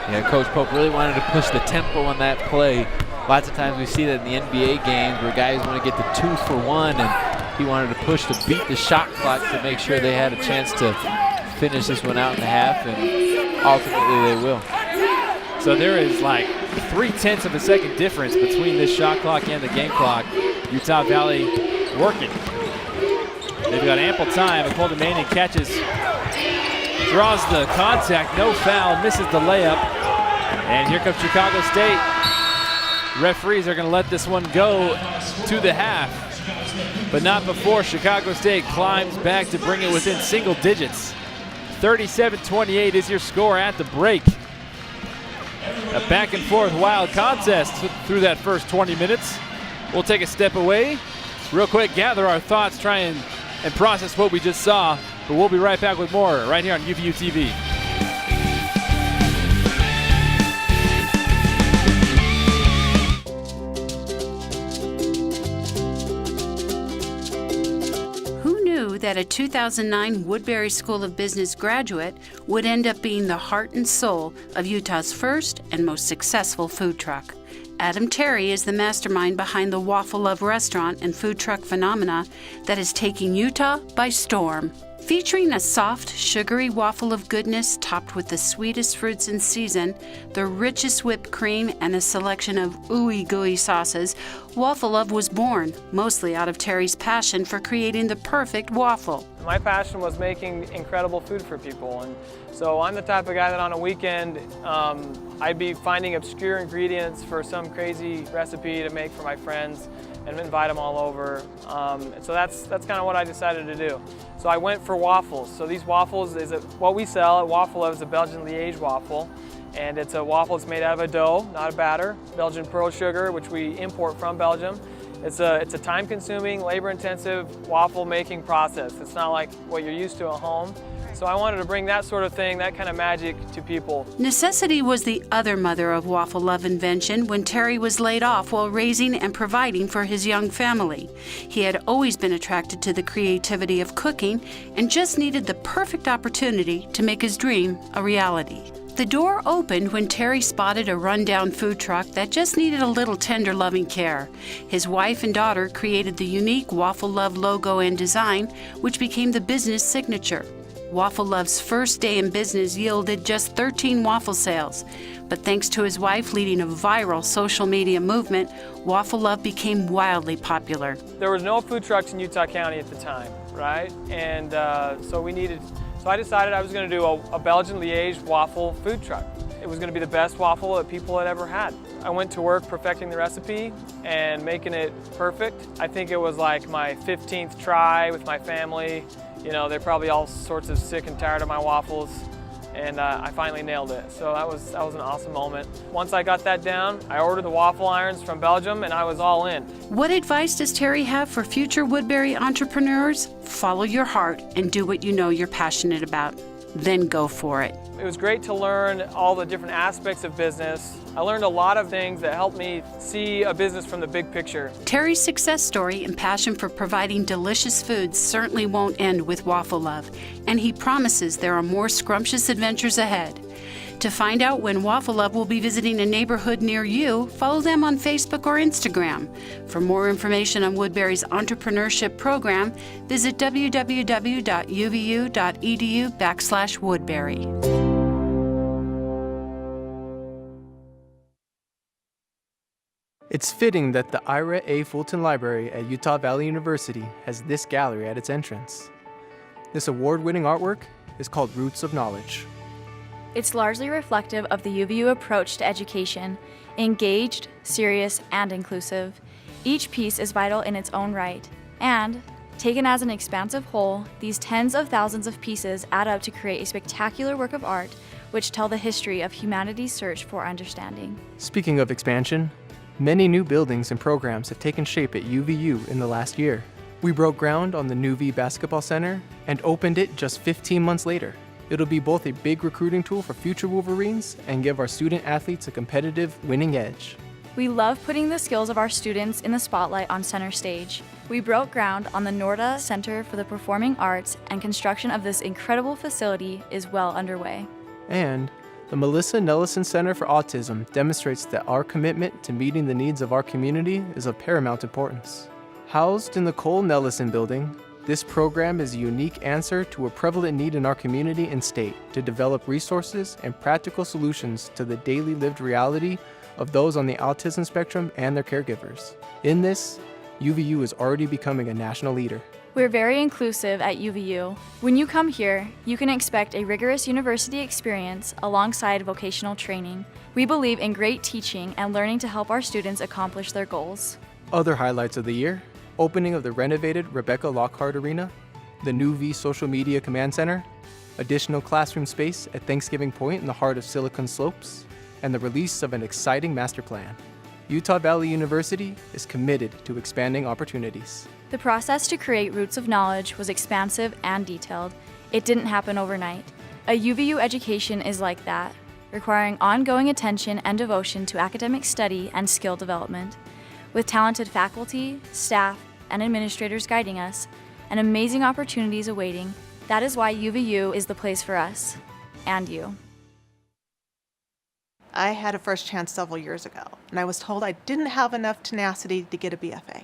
Yeah, Coach Pope really wanted to push the tempo on that play. Lots of times we see that in the NBA games where guys want to get the 2 for 1, and he wanted to push to beat the shot clock to make sure they had a chance to finish this one out in the half, and ultimately they will. So there is like 0.3 of a second difference between this shot clock and the game clock. Utah Valley working. They've got ample time. Akolda Manyang catches, draws the contact, no foul, misses the layup. And here comes Chicago State. Referees are going to let this one go to the half, but not before Chicago State climbs back to bring it within single digits. 37-28 is your score at the break. A back and forth wild contest through that first 20 minutes. We'll take a step away, real quick, gather our thoughts, try and process what we just saw, but we'll be right back with more right here on UVU TV. That a 2009 Woodbury School of Business graduate would end up being the heart and soul of Utah's first and most successful food truck. Adam Terry is the mastermind behind the Waffle Love restaurant and food truck phenomena that is taking Utah by storm. Featuring a soft, sugary waffle of goodness topped with the sweetest fruits in season, the richest whipped cream, and a selection of ooey-gooey sauces, Waffle Love was born, mostly out of Terry's passion for creating the perfect waffle. My passion was making incredible food for people, and so I'm the type of guy that on a weekend I'd be finding obscure ingredients for some crazy recipe to make for my friends and invite them all over. And so that's kind of what I decided to do. So I went for waffles. So these waffles is what we sell at Waffle Love is a Belgian Liège waffle. And it's a waffle that's made out of a dough, not a batter. Belgian pearl sugar, which we import from Belgium. It's a time-consuming, labor-intensive waffle making process. It's not like what you're used to at home. So I wanted to bring that sort of thing, that kind of magic to people. Necessity was the other mother of Waffle Love invention when Terry was laid off while raising and providing for his young family. He had always been attracted to the creativity of cooking and just needed the perfect opportunity to make his dream a reality. The door opened when Terry spotted a rundown food truck that just needed a little tender loving care. His wife and daughter created the unique Waffle Love logo and design, which became the business signature. Waffle Love's first day in business yielded just 13 waffle sales, but thanks to his wife leading a viral social media movement, Waffle Love became wildly popular. There was no food trucks in Utah County at the time, right? And so I decided I was going to do a Belgian Liège waffle food truck. It was going to be the best waffle that people had ever had. I went to work perfecting the recipe and making it perfect. I think it was like my 15th try with my family. You know, they're probably all sorts of sick and tired of my waffles. and I finally nailed it. So that was an awesome moment. Once I got that down, I ordered the waffle irons from Belgium, and I was all in. What advice does Terry have for future Woodbury entrepreneurs? Follow your heart and do what you know you're passionate about. Then go for it. It was great to learn all the different aspects of business. I learned a lot of things that helped me see a business from the big picture. Terry's success story and passion for providing delicious foods certainly won't end with Waffle Love, and he promises there are more scrumptious adventures ahead. To find out when Waffle Love will be visiting a neighborhood near you, follow them on Facebook or Instagram. For more information on Woodbury's entrepreneurship program, visit www.uvu.edu/Woodbury. It's fitting that the Ira A. Fulton Library at Utah Valley University has this gallery at its entrance. This award-winning artwork is called Roots of Knowledge. It's largely reflective of the UVU approach to education, engaged, serious, and inclusive. Each piece is vital in its own right, and, taken as an expansive whole, these tens of thousands of pieces add up to create a spectacular work of art which tell the history of humanity's search for understanding. Speaking of expansion, many new buildings and programs have taken shape at UVU in the last year. We broke ground on the new V Basketball Center and opened it just 15 months later. It'll be both a big recruiting tool for future Wolverines and give our student athletes a competitive, winning edge. We love putting the skills of our students in the spotlight on center stage. We broke ground on the Norda Center for the Performing Arts, and construction of this incredible facility is well underway. And the Melissa Nellison Center for Autism demonstrates that our commitment to meeting the needs of our community is of paramount importance. Housed in the Cole Nellison Building, this program is a unique answer to a prevalent need in our community and state to develop resources and practical solutions to the daily lived reality of those on the autism spectrum and their caregivers. In this, UVU is already becoming a national leader. We're very inclusive at UVU. When you come here, you can expect a rigorous university experience alongside vocational training. We believe in great teaching and learning to help our students accomplish their goals. Other highlights of the year: opening of the renovated Rebecca Lockhart Arena, the new V Social Media Command Center, additional classroom space at Thanksgiving Point in the heart of Silicon Slopes, and the release of an exciting master plan. Utah Valley University is committed to expanding opportunities. The process to create Roots of Knowledge was expansive and detailed. It didn't happen overnight. A UVU education is like that, requiring ongoing attention and devotion to academic study and skill development. With talented faculty, staff, and administrators guiding us, and amazing opportunities awaiting, that is why UVU is the place for us, and you. I had a first chance several years ago, and I was told I didn't have enough tenacity to get a BFA.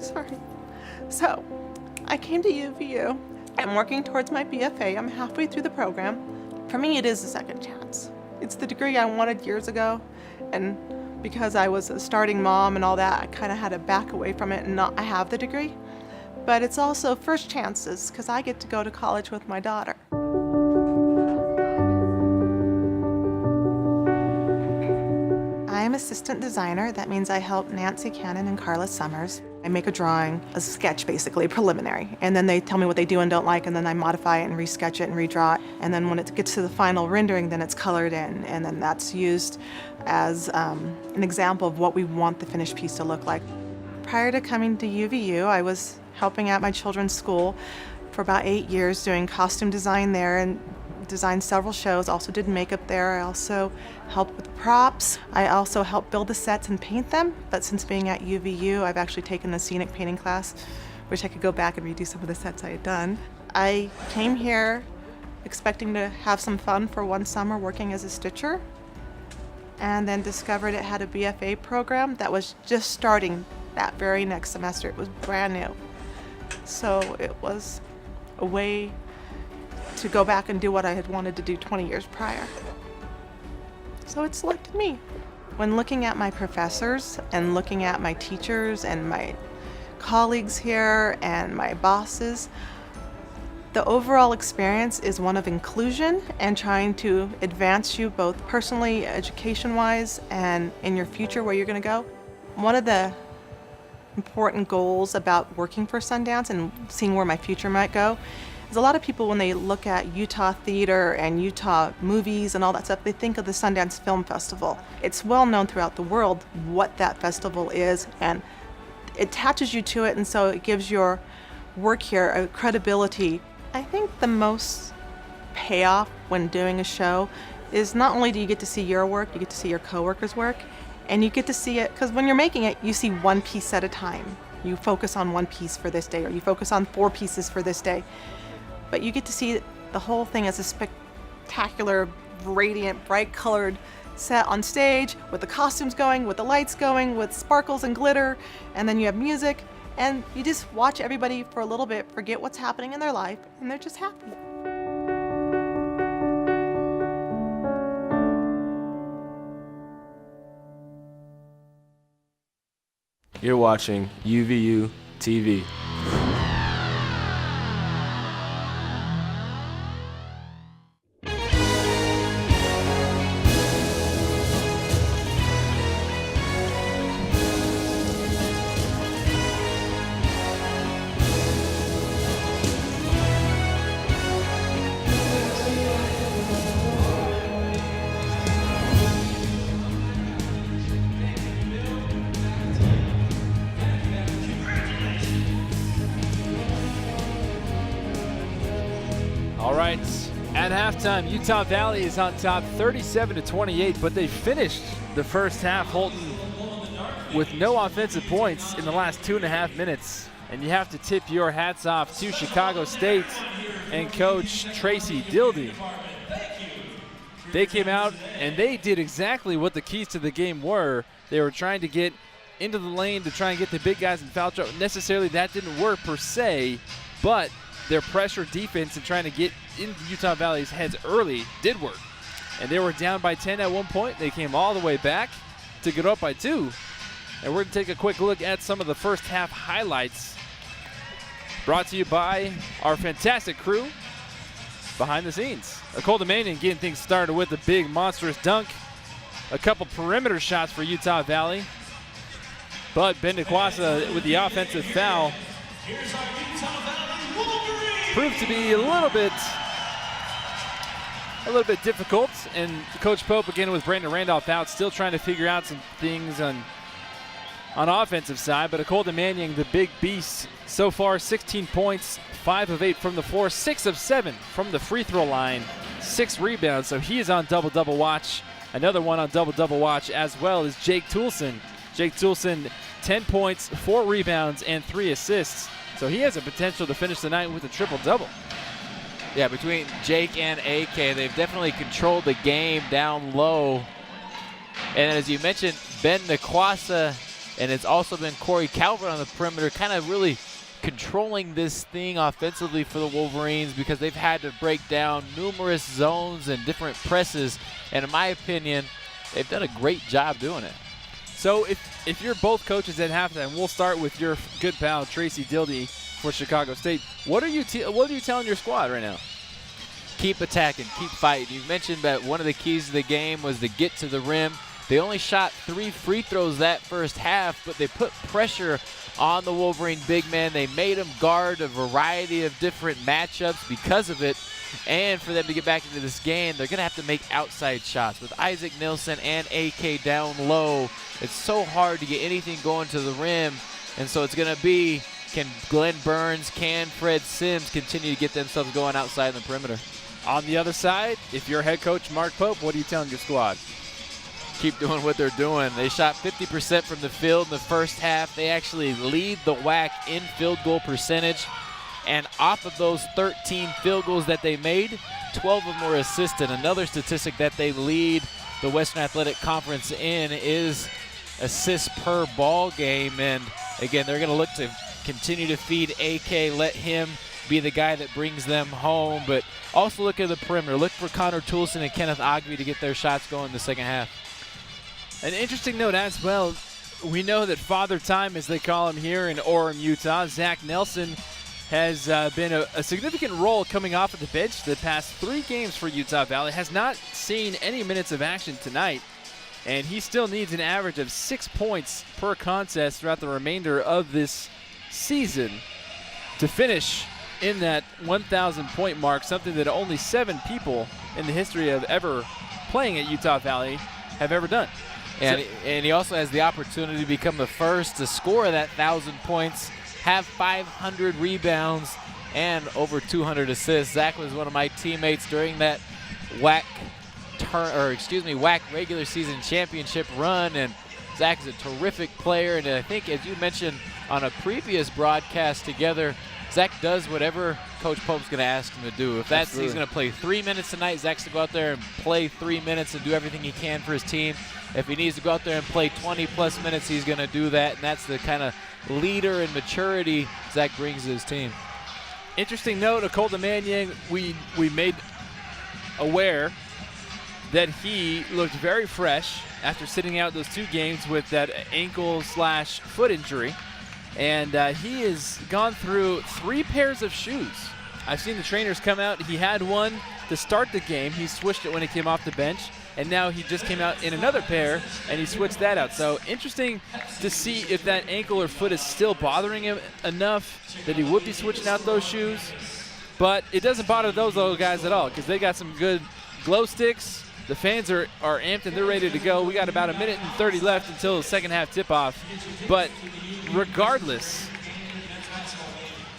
Sorry. So, I came to UVU. I'm working towards my BFA. I'm halfway through the program. For me, it is a second chance. It's the degree I wanted years ago, and because I was a starting mom and all that, I kind of had to back away from it and not have the degree. But it's also first chances, because I get to go to college with my daughter. I'm assistant designer. That means I help Nancy Cannon and Carla Summers. I make a drawing, a sketch basically, preliminary, and then they tell me what they do and don't like, and then I modify it and resketch it and redraw it. And then when it gets to the final rendering, then it's colored in, and then that's used as an example of what we want the finished piece to look like. Prior to coming to UVU, I was helping at my children's school for about 8 years doing costume design there, and designed several shows, also did makeup there. I also helped with props. I also helped build the sets and paint them, but since being at UVU, I've actually taken a scenic painting class. Wish I could go back and redo some of the sets I had done. I came here expecting to have some fun for one summer working as a stitcher, and then discovered it had a BFA program that was just starting that very next semester. It was brand new. So it was a way to go back and do what I had wanted to do 20 years prior. So it selected me. When looking at my professors and looking at my teachers and my colleagues here and my bosses, the overall experience is one of inclusion and trying to advance you both personally, education-wise, and in your future where you're gonna go. One of the important goals about working for Sundance and seeing where my future might go, is a lot of people, when they look at Utah theater and Utah movies and all that stuff, they think of the Sundance Film Festival. It's well known throughout the world what that festival is, and it attaches you to it, and so it gives your work here a credibility. I think the most payoff when doing a show is not only do you get to see your work, you get to see your coworkers' work, and you get to see it, because when you're making it, you see one piece at a time. You focus on one piece for this day, or you focus on 4 pieces for this day. But you get to see the whole thing as a spectacular, radiant, bright-colored set on stage, with the costumes going, with the lights going, with sparkles and glitter, and then you have music, and you just watch everybody for a little bit forget what's happening in their life, and they're just happy. You're watching UVU TV. All right, at halftime, Utah Valley is on top 37-28, but they finished the first half, Holton, with no offensive points in the last 2.5 minutes. And you have to tip your hats off to Chicago State and Coach Tracy Dildy. They came out and they did exactly what the keys to the game were. They were trying to get into the lane to try and get the big guys in foul trouble. Necessarily that didn't work per se, but their pressure defense and trying to get into Utah Valley's heads early did work. And they were down by 10 at one point. They came all the way back to get up by 2. And we're going to take a quick look at some of the first half highlights, brought to you by our fantastic crew behind the scenes. Akolda Manyang getting things started with a big monstrous dunk. A couple perimeter shots for Utah Valley. But Ben Nequasa with the offensive foul proved to be a little bit difficult, and Coach Pope again with Brandon Randolph out, still trying to figure out some things on offensive side. But Akolda Manyang, the big beast, so far 16 points, 5 of 8 from the floor, 6 of 7 from the free throw line, 6 rebounds. So he is on double-double watch. Another one on double-double watch as well is Jake Toolson. Jake Toolson, 10 points, 4 rebounds, and 3 assists. So he has a potential to finish the night with a triple-double. Yeah, between Jake and AK, they've definitely controlled the game down low. And as you mentioned, Ben Nequasa, and it's also been Corey Calvert on the perimeter, kind of really controlling this thing offensively for the Wolverines, because they've had to break down numerous zones and different presses. And in my opinion, they've done a great job doing it. So if you're both coaches at halftime, we'll start with your good pal Tracy Dildy for Chicago State. What are you telling your squad right now? Keep attacking, keep fighting. You mentioned that one of the keys to the game was to get to the rim. They only shot 3 free throws that first half, but they put pressure on the Wolverine big man. They made him guard a variety of different matchups because of it. And for them to get back into this game, they're going to have to make outside shots. With Isaac Nilsson and AK down low, it's so hard to get anything going to the rim. And so it's going to be, can Glenn Burns, can Fred Sims continue to get themselves going outside in the perimeter? On the other side, if you're head coach Mark Pope, what are you telling your squad? Keep doing what they're doing. They shot 50% from the field in the first half. They actually lead the WAC in field goal percentage. And off of those 13 field goals that they made, 12 of them were assisted. Another statistic that they lead the Western Athletic Conference in is assists per ball game. And again, they're going to look to continue to feed AK, let him be the guy that brings them home. But also look at the perimeter. Look for Connor Toolson and Kenneth Ogby to get their shots going in the second half. An interesting note as well, we know that Father Time, as they call him here in Orem, Utah, Zach Nelson, has been a significant role coming off of the bench the past 3 games for Utah Valley. Has not seen any minutes of action tonight, and he still needs an average of 6 points per contest throughout the remainder of this season to finish in that 1,000 point mark, something that only 7 people in the history of ever playing at Utah Valley have ever done. And he also has the opportunity to become the first to score that 1,000 points, have 500 rebounds, and over 200 assists. Zach was one of my teammates during that WAC regular season championship run, and Zach is a terrific player. And I think, as you mentioned on a previous broadcast together, Zach does whatever Coach Pope's going to ask him to do. If that's he's going to play 3 minutes tonight, Zach's going to go out there and play 3 minutes and do everything he can for his team. If he needs to go out there and play 20-plus minutes, he's going to do that, and that's the kind of leader and maturity Zach brings to his team. Interesting note, Akolda Manyang, we made aware that he looked very fresh after sitting out those 2 games with that ankle/foot injury. And he has gone through 3 pairs of shoes. I've seen the trainers come out. He had one to start the game. He switched it when he came off the bench. And now he just came out in another pair, and he switched that out. So interesting to see if that ankle or foot is still bothering him enough that he would be switching out those shoes. But it doesn't bother those little guys at all, because they got some good glow sticks. The fans are amped and they're ready to go. We got about 1 minute and 30 left until the second half tip-off. But regardless,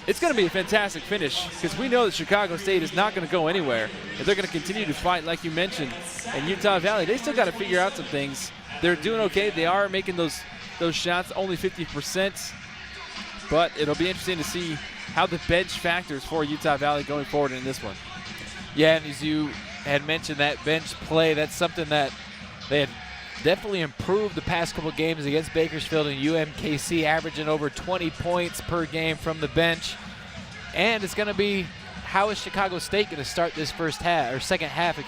it's going to be a fantastic finish, because we know that Chicago State is not going to go anywhere. And they're going to continue to fight, like you mentioned. And Utah Valley, they still got to figure out some things. They're doing okay. They are making those shots, only 50%. But it'll be interesting to see how the bench factors for Utah Valley going forward in this one. Yeah, and as you had mentioned, that bench play, that's something that they had definitely improved the past couple games against Bakersfield and UMKC, averaging over 20 points per game from the bench. And it's going to be, how is Chicago State going to start this second half,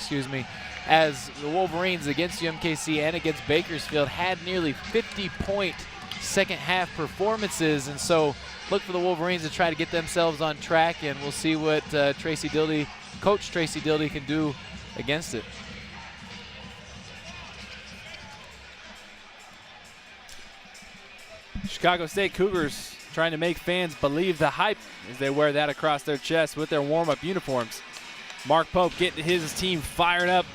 as the Wolverines against UMKC and against Bakersfield had nearly 50-point second half performances. And so look for the Wolverines to try to get themselves on track, and we'll see what Coach Tracy Dildy can do against it. Chicago State Cougars trying to make fans believe the hype as they wear that across their chest with their warm-up uniforms. Mark Pope getting his team fired up,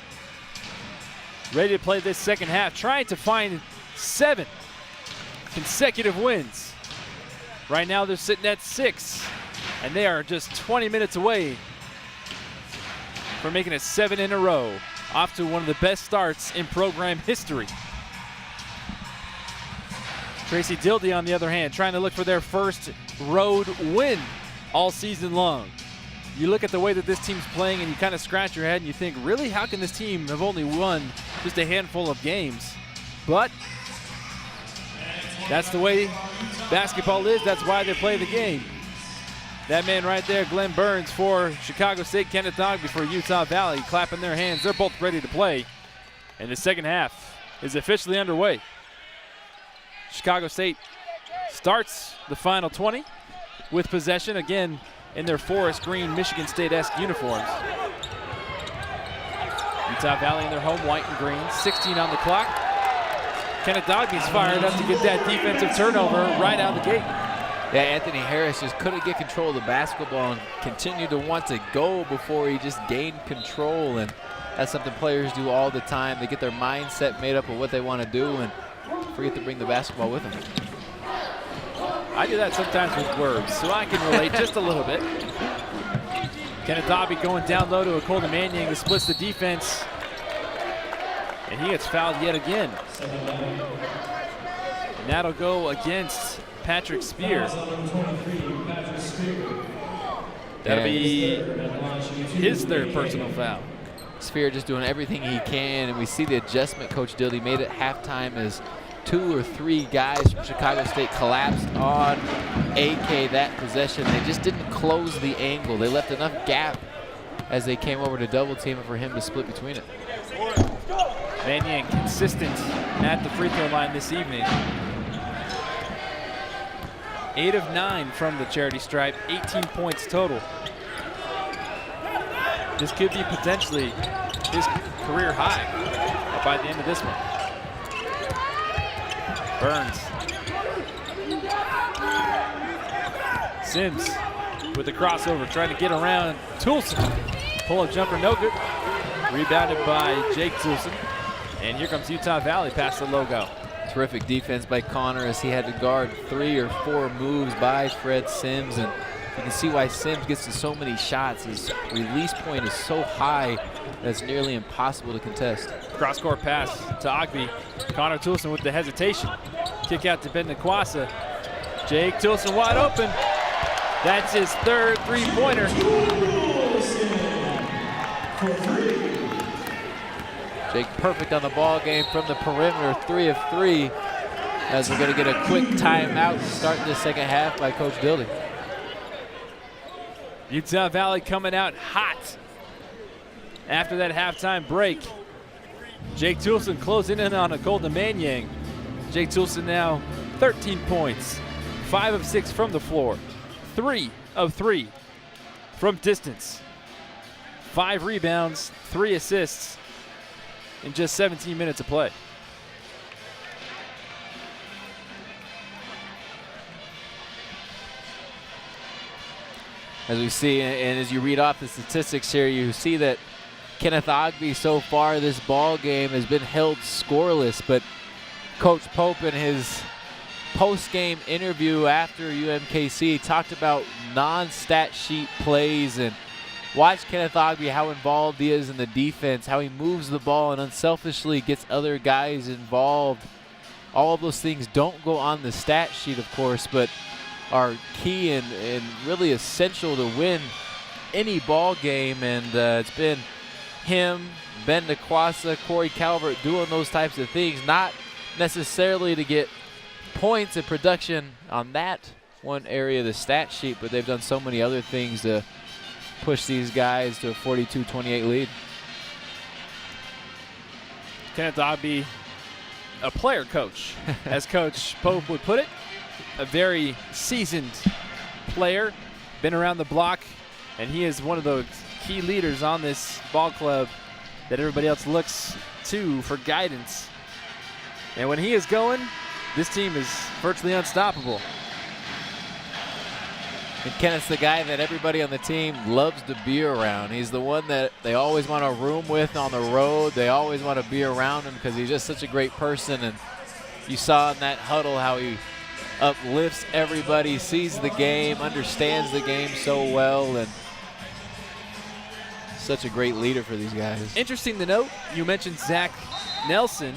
ready to play this second half, trying to find 7 consecutive wins. Right now they're sitting at 6, and they are just 20 minutes away from making it 7 in a row, off to one of the best starts in program history. Tracy Dildy, on the other hand, trying to look for their first road win all season long. You look at the way that this team's playing and you kind of scratch your head and you think, really, how can this team have only won just a handful of games? But that's the way basketball is. That's why they play the game. That man right there, Glenn Burns for Chicago State, Kenneth Dogby for Utah Valley, clapping their hands. They're both ready to play. And the second half is officially underway. Chicago State starts the final 20 with possession, again, in their forest green Michigan State-esque uniforms. Utah Valley in their home white and green, 16 on the clock. Kenneth Dogby's fired up to get that defensive turnover right out of the gate. Yeah, Anthony Harris just couldn't get control of the basketball and continued to want to go before he just gained control. And that's something players do all the time. They get their mindset made up of what they want to do and forget to bring the basketball with them. I do that sometimes with words, so I can relate just a little bit. Kenneth Dogby going down low to Akolda Manyang, who splits the defense. And he gets fouled yet again. And that'll go against Patrick Spear. That'll be his third personal foul. Spear just doing everything he can, and we see the adjustment Coach Dildy made at halftime as 2 or 3 guys from Chicago State collapsed on AK that possession. They just didn't close the angle. They left enough gap as they came over to double team for him to split between it. Manyang consistent at the free throw line this evening. 8 of 9 from the charity stripe, 18 points total. This could be potentially his career high by the end of this one. Burns. Sims with the crossover, trying to get around Toolson. Pull-up jumper, no good. Rebounded by Jake Toolson. And here comes Utah Valley past the logo. Terrific defense by Connor as he had to guard 3 or 4 moves by Fred Sims. And you can see why Sims gets to so many shots. His release point is so high that it's nearly impossible to contest. Cross-court pass to Ogby. Connor Toolson with the hesitation. Kick out to Ben Nakwasa. Jake Toolson wide open. That's his 3rd three-pointer. Jake perfect on the ball game from the perimeter, 3 of 3. As we're going to get a quick timeout starting the second half by Coach Dildy. Utah Valley coming out hot after that halftime break. Jake Toolson closing in on Akolda Manyang. Jake Toolson now 13 points, 5 of 6 from the floor, 3 of 3 from distance, 5 rebounds, 3 assists in just 17 minutes of play. As we see, and as you read off the statistics here, you see that Kenneth Ogby so far this ball game has been held scoreless, but Coach Pope in his post-game interview after UMKC talked about non-stat sheet plays, and watch Kenneth Ogby, how involved he is in the defense, how he moves the ball and unselfishly gets other guys involved. All of those things don't go on the stat sheet, of course, but are key and really essential to win any ball game. And it's been him, Ben Nakwasa, Corey Calvert doing those types of things, not necessarily to get points and production on that one area of the stat sheet, but they've done so many other things to push these guys to a 42-28 lead. Kenneth Ogby, a player coach, as Coach Pope would put it. A very seasoned player, been around the block, and he is one of the key leaders on this ball club that everybody else looks to for guidance. And when he is going, this team is virtually unstoppable. And Kenneth's the guy that everybody on the team loves to be around. He's the one that they always want to room with on the road. They always want to be around him because he's just such a great person. And you saw in that huddle how he uplifts everybody, sees the game, understands the game so well, and such a great leader for these guys. Interesting to note, you mentioned Zach Nelson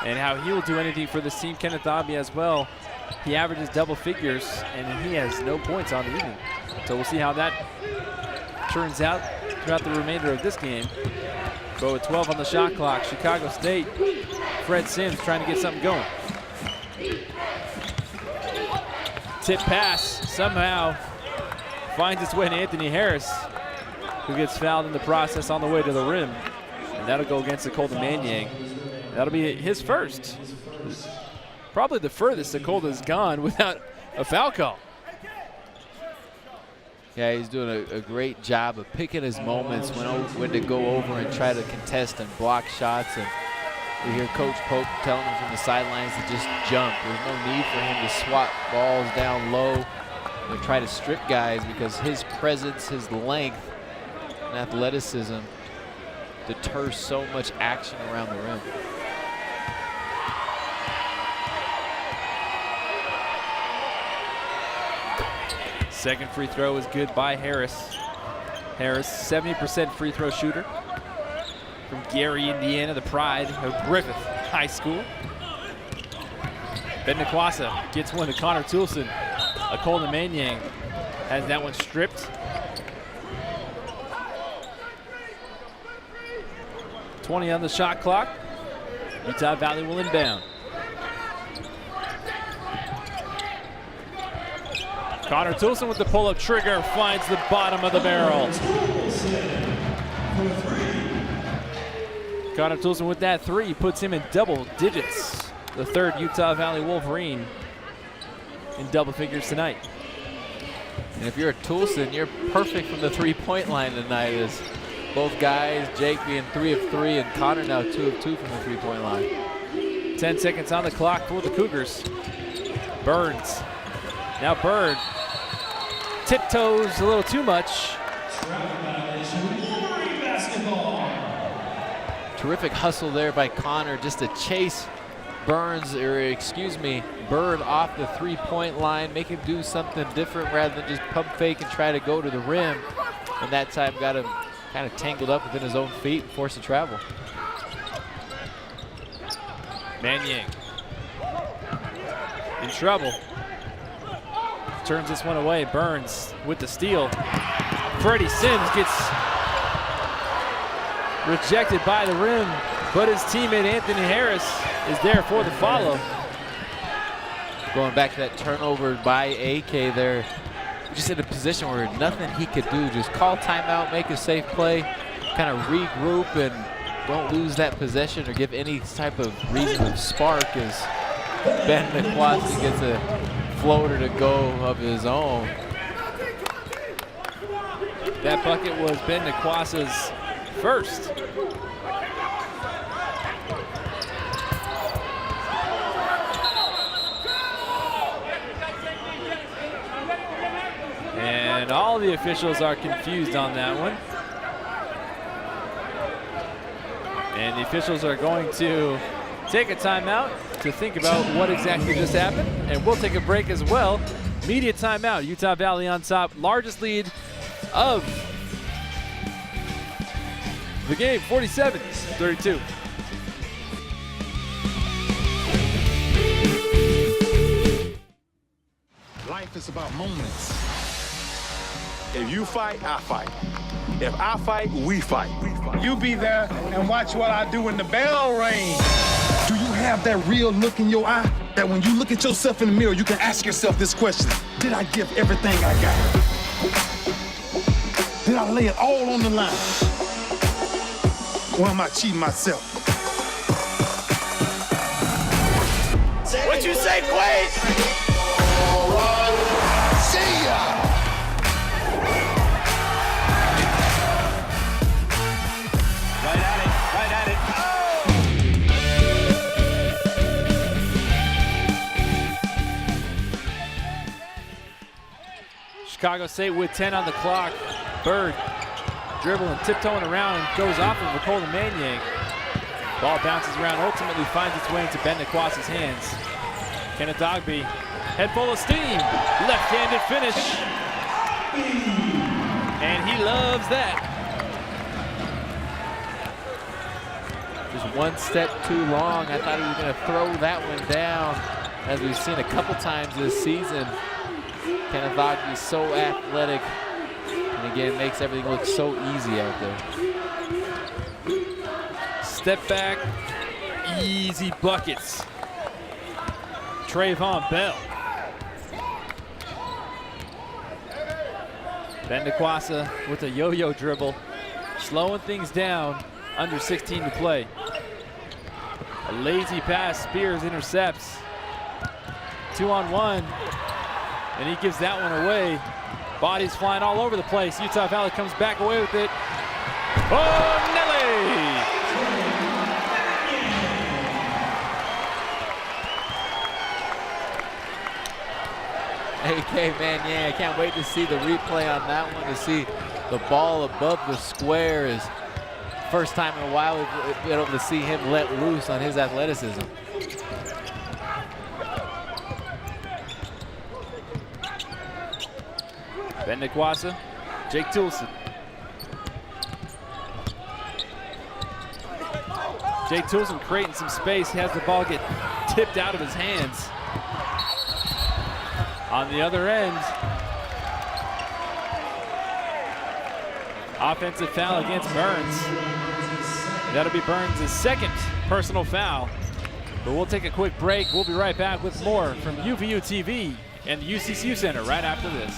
and how he will do anything for this team. Kenneth Ogby as well. He averages double figures, and he has no points on the evening. So we'll see how that turns out throughout the remainder of this game. But with 12 on the shot clock, Chicago State, Fred Sims trying to get something going. Tip pass somehow finds its way to Anthony Harris, who gets fouled in the process on the way to the rim. And that'll go against Akolda Manyang. That'll be his first. Probably the furthest Akolda's gone without a foul call. Yeah, he's doing a great job of picking his moments when to go over and try to contest and block shots. And we hear Coach Pope telling him from the sidelines to just jump. There's no need for him to swat balls down low and try to strip guys, because his presence, his length, and athleticism deters so much action around the rim. Second free throw is good by Harris. Harris, 70% free throw shooter from Gary, Indiana, the pride of Griffith High School. Ben Nakwasa gets one to Connor Toolson. Akolda Manyang has that one stripped. 20 on the shot clock. Utah Valley will inbound. Connor Toolson with the pull-up trigger finds the bottom of the barrel. Connor Toolson with that three puts him in double digits. The third Utah Valley Wolverine in double figures tonight. And if you're a Toolson, you're perfect from the three-point line tonight, as both guys, Jake being 3 of 3 and Connor now 2 of 2 from the three-point line. 10 seconds on the clock for the Cougars. Burns Now Bird tiptoes a little too much. Terrific hustle there by Connor just to chase Bird off the three-point line, make him do something different rather than just pump fake and try to go to the rim. And that time got him kind of tangled up within his own feet and forced to travel. Manyang in trouble. Turns this one away. Burns with the steal. Freddie Sims gets rejected by the rim, but his teammate Anthony Harris is there for the follow. Going back to that turnover by AK there, just in a position where nothing he could do. Just call timeout, make a safe play, kind of regroup, and don't lose that possession or give any type of reason of spark as Ben McQuasey gets a floater to go of his own. That bucket was Ben McQuasey's first. And all the officials are confused on that one. And the officials are going to take a timeout to think about what exactly just happened. And we'll take a break as well. Media timeout. Utah Valley on top. Largest lead of the game, 47-32. Life is about moments. If you fight, I fight. If I fight, we fight. You be there and watch what I do when the bell rings. Do you have that real look in your eye that when you look at yourself in the mirror, you can ask yourself this question: did I give everything I got? Did I lay it all on the line? Or am I cheating myself? What you say, Quade? All right. See ya! Chicago State with 10 on the clock. Bird dribbling, tiptoeing around, and goes off of Akolda Manyang. Ball bounces around, ultimately finds its way into Ben McQuasey's hands. Kenneth Dogby, head full of steam, left-handed finish. And he loves that. Just one step too long. I thought he was going to throw that one down, as we've seen a couple times this season. Kenneth Dogby is so athletic, and again, makes everything look so easy out there. Step back, easy buckets. Trayvon Bell. Ben McQuasey with a yo-yo dribble, slowing things down, under 16 to play. A lazy pass, Spears intercepts. 2-on-1, and he gives that one away. Bodies flying all over the place. Utah Valley comes back away with it. Oh, Nelly! AK Manyang, I can't wait to see the replay on that one, to see the ball above the square. Is first time in a while we've been able to see him let loose on his athleticism. Ben McQuasey, Jake Toolson. Jake Toolson creating some space. He has the ball get tipped out of his hands. On the other end, offensive foul against Burns. That'll be Burns' second personal foul. But we'll take a quick break. We'll be right back with more from UVU TV and the UCCU Center right after this.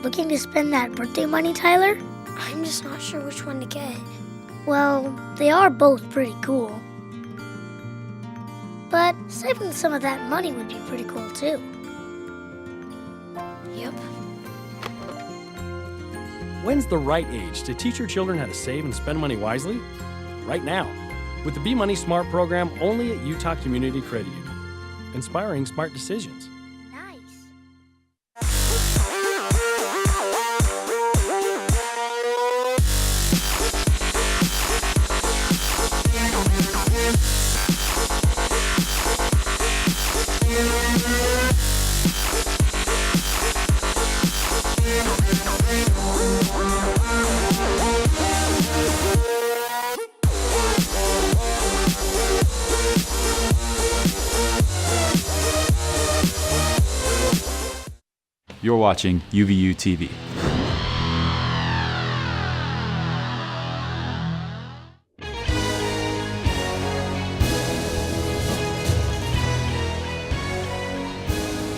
Looking to spend that birthday money, Tyler? I'm just not sure which one to get. Well, they are both pretty cool. But saving some of that money would be pretty cool too. Yep. When's the right age to teach your children how to save and spend money wisely? Right now. with the Be Money Smart program only at Utah Community Credit Union. Inspiring smart decisions. You're watching UVU TV.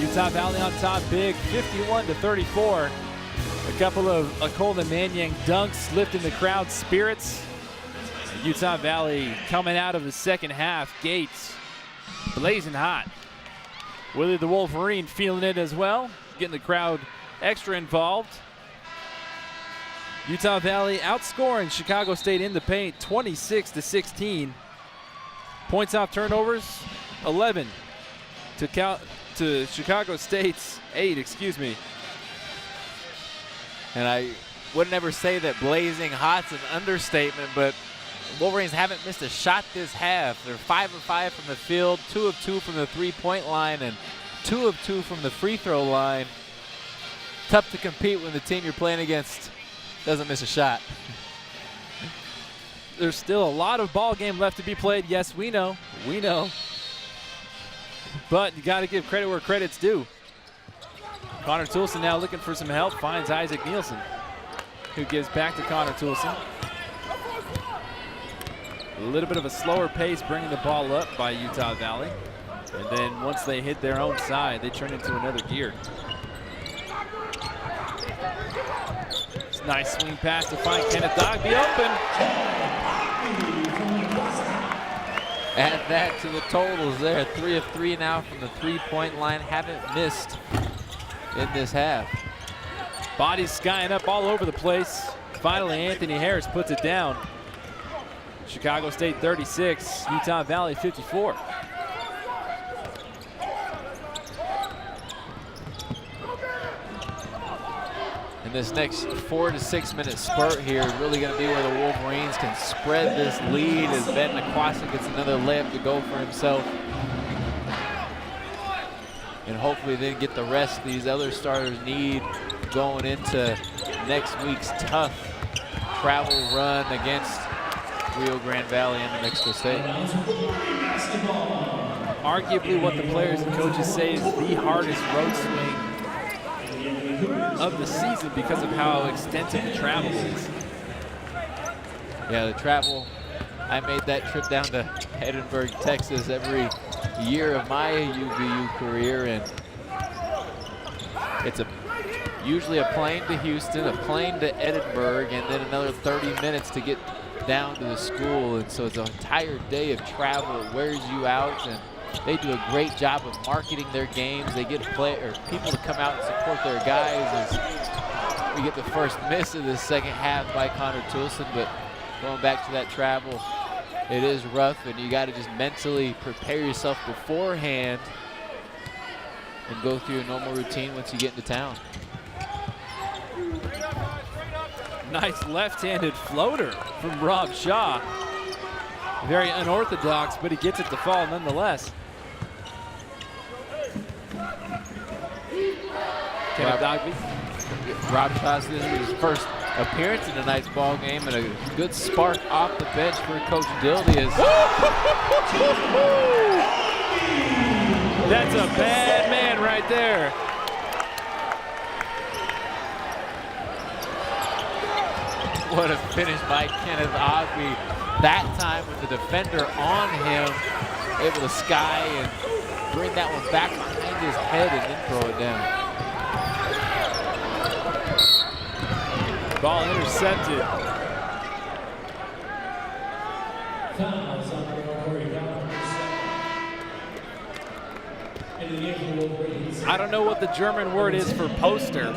Utah Valley on top big, 51-34. A couple of Akolda Manyang dunks lifting the crowd's spirits. Utah Valley coming out of the second half, gates blazing hot. Willie the Wolverine feeling it as well, getting the crowd extra involved. Utah Valley outscoring Chicago State in the paint 26-16. Points off turnovers, 11 to Chicago State's 8, excuse me. And I would never say that blazing hot's an understatement, but Wolverines haven't missed a shot this half. They're 5 of 5 from the field, 2 of 2 from the three-point line, and 2 of 2 from the free throw line. Tough to compete when the team you're playing against doesn't miss a shot. There's still a lot of ball game left to be played. Yes, we know. We know. But you got to give credit where credit's due. Connor Toolson now looking for some help, finds Isaac Nielsen, who gives back to Connor Toolson. A little bit of a slower pace bringing the ball up by Utah Valley. And then once they hit their own side, they turn into another gear. It's a nice swing pass to find Kenneth Dogby open. Add that to the totals there. 3 of 3 now from the three-point line. Haven't missed in this half. Bodies skying up all over the place. Finally, Anthony Harris puts it down. Chicago State 36, Utah Valley 54. And this next 4 to 6 minute spurt here is really going to be where the Wolverines can spread this lead as Ben McQuasick gets another layup to go for himself. And hopefully then get the rest these other starters need going into next week's tough travel run against Rio Grande Valley and New Mexico State. Arguably what the players and coaches say is the hardest road swing of the season because of how extensive the travel is. Yeah, the travel, I made that trip down to Edinburgh, Texas every year of my UVU career, and it's usually a plane to Houston, a plane to Edinburgh, and then another 30 minutes to get down to the school. And so it's an entire day of travel. It wears you out, and they do a great job of marketing their games. They get people to come out and support their guys as we get the first miss of the second half by Connor Toolson. But going back to that travel, it is rough, and you got to just mentally prepare yourself beforehand and go through a normal routine once you get into town. Nice left-handed floater from Rob Shaw. Very unorthodox, but he gets it to fall nonetheless. Kenneth Dogby. Rob Shaw, this is his first appearance in tonight's ball game, and a good spark off the bench for Coach Dildy. That's a bad man right there. What a finish by Kenneth Ogby. That time with the defender on him, able to sky and bring that one back behind his head and then throw it down. Ball intercepted. I don't know what the German word is for poster,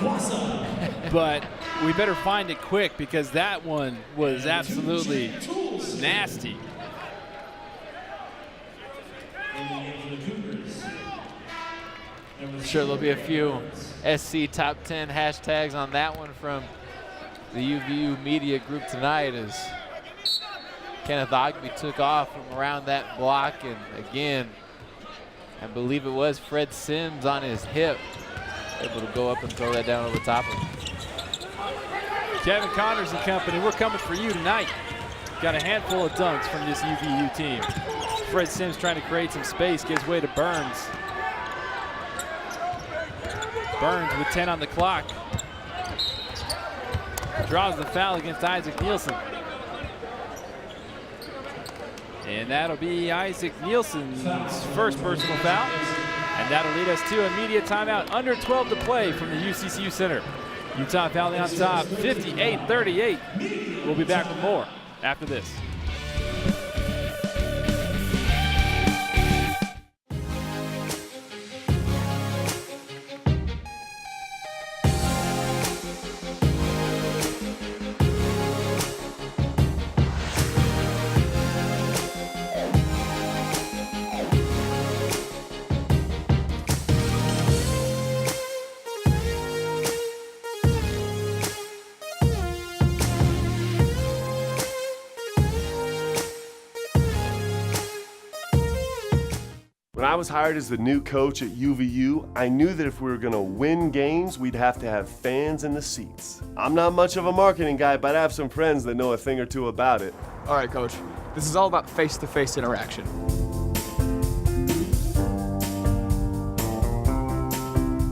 but we better find it quick because that one was absolutely nasty. I'm sure there'll be a few SC Top 10 hashtags on that one from the UVU media group tonight as Kenneth Ogby took off from around that block, and again, I believe it was Fred Sims on his hip, able to go up and throw that down over top of him. Kevin Connors and company, we're coming for you tonight. Got a handful of dunks from this UVU team. Fred Sims trying to create some space, gives way to Burns. Burns with 10 on the clock. Draws the foul against Isaac Nielsen. And that'll be Isaac Nielsen's first personal foul. And that'll lead us to immediate timeout. Under 12 to play from the UCCU Center. Utah Valley on top, 58-38. We'll be back with more after this. When I was hired as the new coach at UVU, I knew that if we were going to win games, we'd have to have fans in the seats. I'm not much of a marketing guy, but I have some friends that know a thing or two about it. All right, Coach. This is all about face-to-face interaction.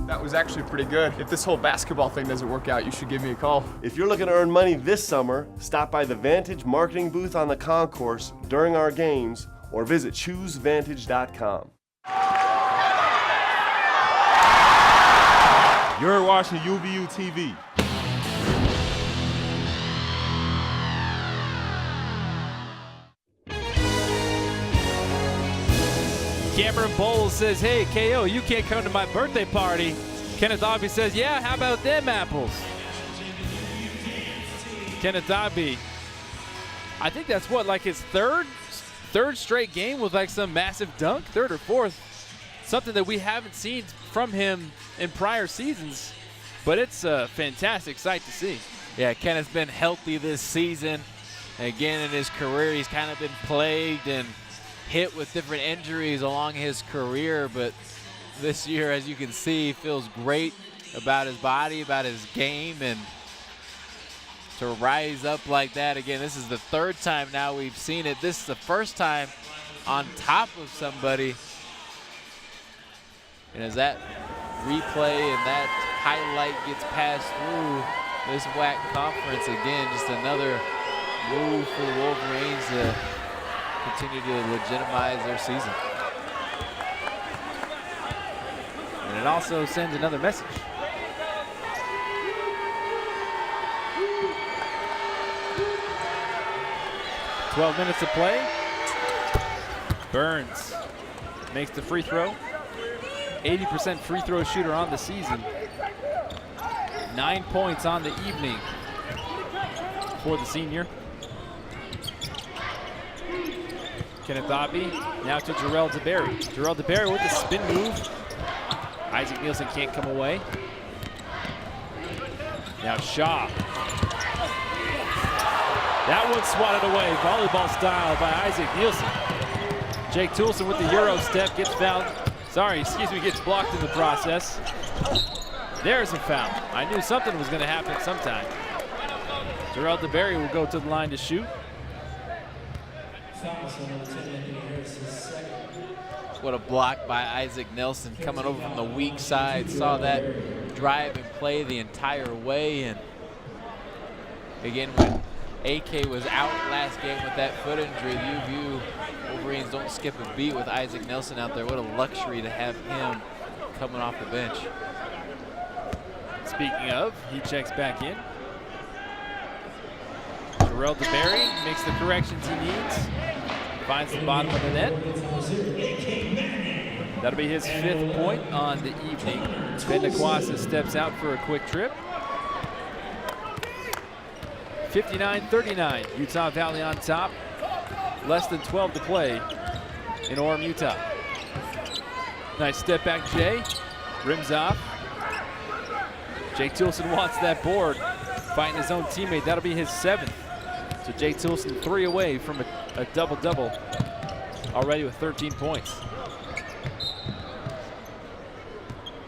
That was actually pretty good. If this whole basketball thing doesn't work out, you should give me a call. If you're looking to earn money this summer, stop by the Vantage marketing booth on the concourse during our games or visit choosevantage.com. You're watching UVU TV. Cameron Bowles says, hey, KO, you can't come to my birthday party. Kenneth Ogby says, yeah, how about them apples? Kenneth Ogby, I think that's what, like his third straight game with like some massive dunk, third or fourth. Something that we haven't seen from him in prior seasons, but it's a fantastic sight to see. Yeah, Kenneth's been healthy this season. Again, in his career, he's kind of been plagued and hit with different injuries along his career, but this year, as you can see, he feels great about his body, about his game, and to rise up like that again. This is the third time now we've seen it. This is the first time on top of somebody. And as that replay and that highlight gets passed through this WAC conference, again, just another move for the Wolverines to continue to legitimize their season. And it also sends another message. "12 minutes to play. Burns makes the free throw. 80% free throw shooter on the season. 9 points on the evening for the senior. Kenneth Ogby now to Jarrell DeBerry. Jarrell DeBerry with the spin move. Isaac Nielsen can't come away. Now Shaw. That one swatted away, volleyball style by Isaac Nielsen. Jake Toolson with the Euro step gets fouled. Gets blocked in the process. There's a foul. I knew something was going to happen sometime. Jarrell DeBerry will go to the line to shoot. What a block by Isaac Nielsen coming over from the weak side. Saw that drive and play the entire way. And again, when AK was out last game with that foot injury, the UVU Wolverines don't skip a beat with Isaac Nielsen out there. What a luxury to have him coming off the bench. Speaking of, he checks back in. Jarrell DeBerry makes the corrections he needs. Finds the bottom of the net. That'll be his 5th point on the evening. Ben Naquasa steps out for a quick trip. 59-39, Utah Valley on top. Less than 12 to play in Orem, Utah. Nice step back, Jay. Rims off. Jake Toolson wants that board. Fighting his own teammate. That'll be his 7th. So Jake Toolson 3 away from a double-double. Already with 13 points.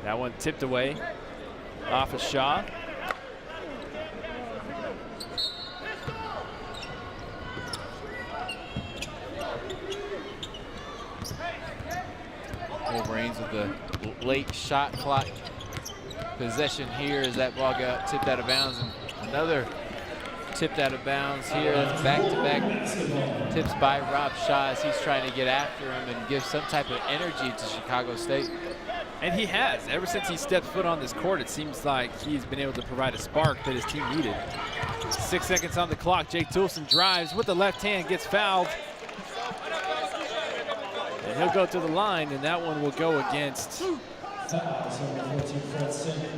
That one tipped away off of Shaw. Wolverines with the late shot clock possession here as that ball got tipped out of bounds, and another tipped out of bounds here. That's back-to-back tips by Rob Shaw as he's trying to get after him and give some type of energy to Chicago State. And he has. Ever since he stepped foot on this court, it seems like he's been able to provide a spark that his team needed. 6 seconds on the clock. Jake Toolson drives with the left hand, gets fouled. And he'll go to the line, and that one will go against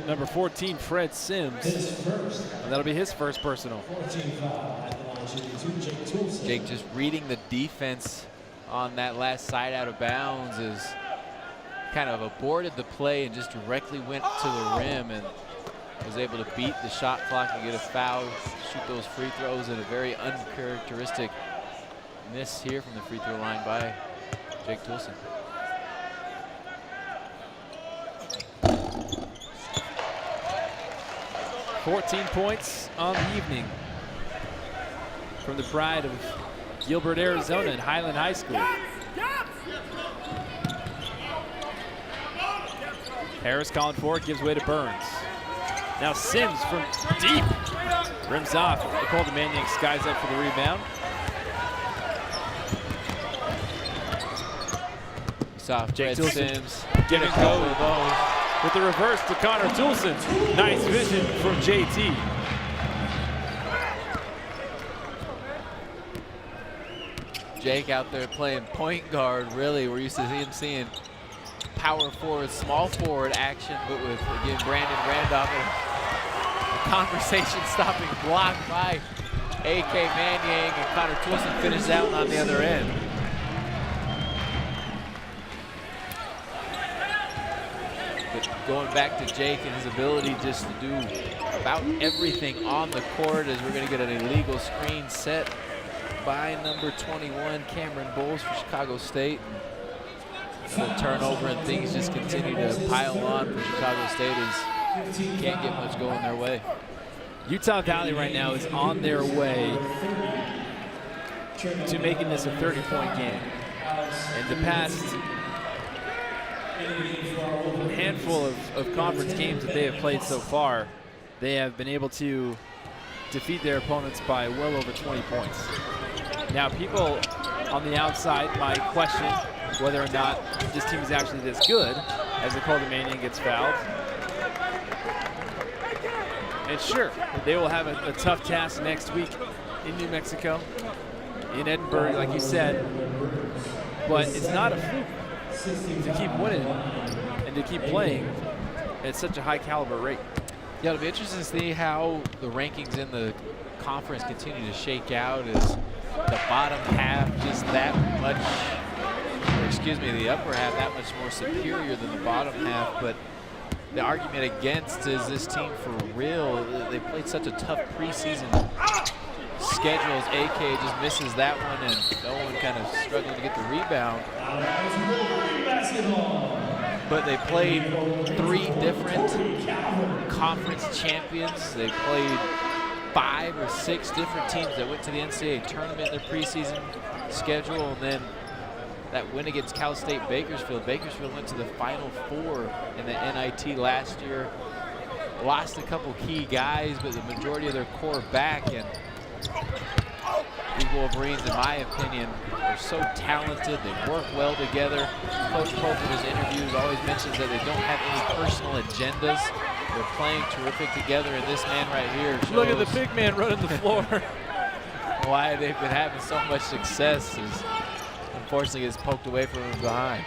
number 14, Fred Sims. And that'll be his first personal. Jake just reading the defense on that last side out of bounds is kind of aborted the play and just directly went to the rim and was able to beat the shot clock and get a foul, shoot those free throws, and a very uncharacteristic miss here from the free throw line by Jake Toolson. "14 points on the evening from the pride of Gilbert, Arizona and Highland High School. Harris calling for it, gives way to Burns. Now Sims from deep. Rims off. Akolda Manyang skies up for the rebound. Soft Jake Fred Toolson Sims getting go with the reverse to Connor Toolson. Nice vision from JT. Jake out there playing point guard, really. We're used to seeing power forward, small forward action, but with, again, Brandon Randolph and a conversation-stopping block by A.K. Manyang, and Connor Toolson finishes out on the other end. But going back to Jake and his ability just to do about everything on the court, as we're going to get an illegal screen set by number 21, Cameron Bowles for Chicago State. The turnover and things just continue to pile on for Chicago State as can't get much going their way. Utah Valley right now is on their way to making this a 30-point game. In the past handful of conference games that they have played so far, they have been able to defeat their opponents by well over 20 points. Now, people on the outside might question whether or not this team is actually this good as Akolda Manyang gets fouled. And sure, they will have a tough task next week in New Mexico, in Edinburgh, like you said. But it's not a fluke to keep winning and to keep playing at such a high caliber rate. Yeah, it'll be interesting to see how the rankings in the conference continue to shake out. Is the bottom half just that much, or excuse me, the upper half that much more superior than the bottom half? But the argument against is this team for real. They played such a tough preseason schedule as AK just misses that one, and no one kind of struggling to get the rebound. But they played 3 different conference champions. They played 5 or 6 different teams that went to the NCAA tournament in their preseason schedule, and then that win against Cal State Bakersfield. Bakersfield went to the Final Four in the NIT last year. Lost a couple key guys, but the majority of their core back. And these Wolverines, in my opinion, are so talented. They work well together. Coach Pope in his interviews always mentions that they don't have any personal agendas. They're playing terrific together, and this man right here shows Look at the big man running the floor. why they've been having so much success. Is unfortunately gets poked away from him behind.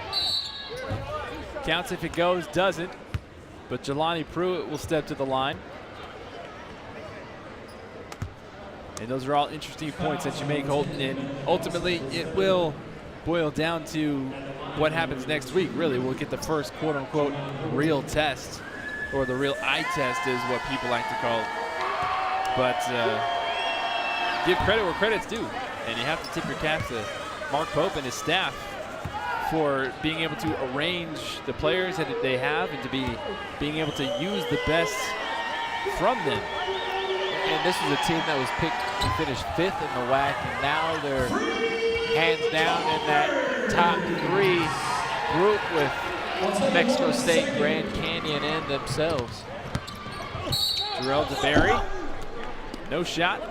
Counts if it goes, doesn't. But Jelani Pruitt will step to the line. And those are all interesting points that you make, Holton. And ultimately, it will boil down to what happens next week, really. We'll get the first quote-unquote real test, or the real eye test is what people like to call it. But give credit where credit's due, and you have to tip your cap to Mark Pope and his staff for being able to arrange the players that they have and to being able to use the best from them. And this was a team that was picked to finish 5th in the WAC, and now they're hands down in that top 3 group with Mexico State, Grand Canyon, and themselves. Jarrell DeBerry, no shot.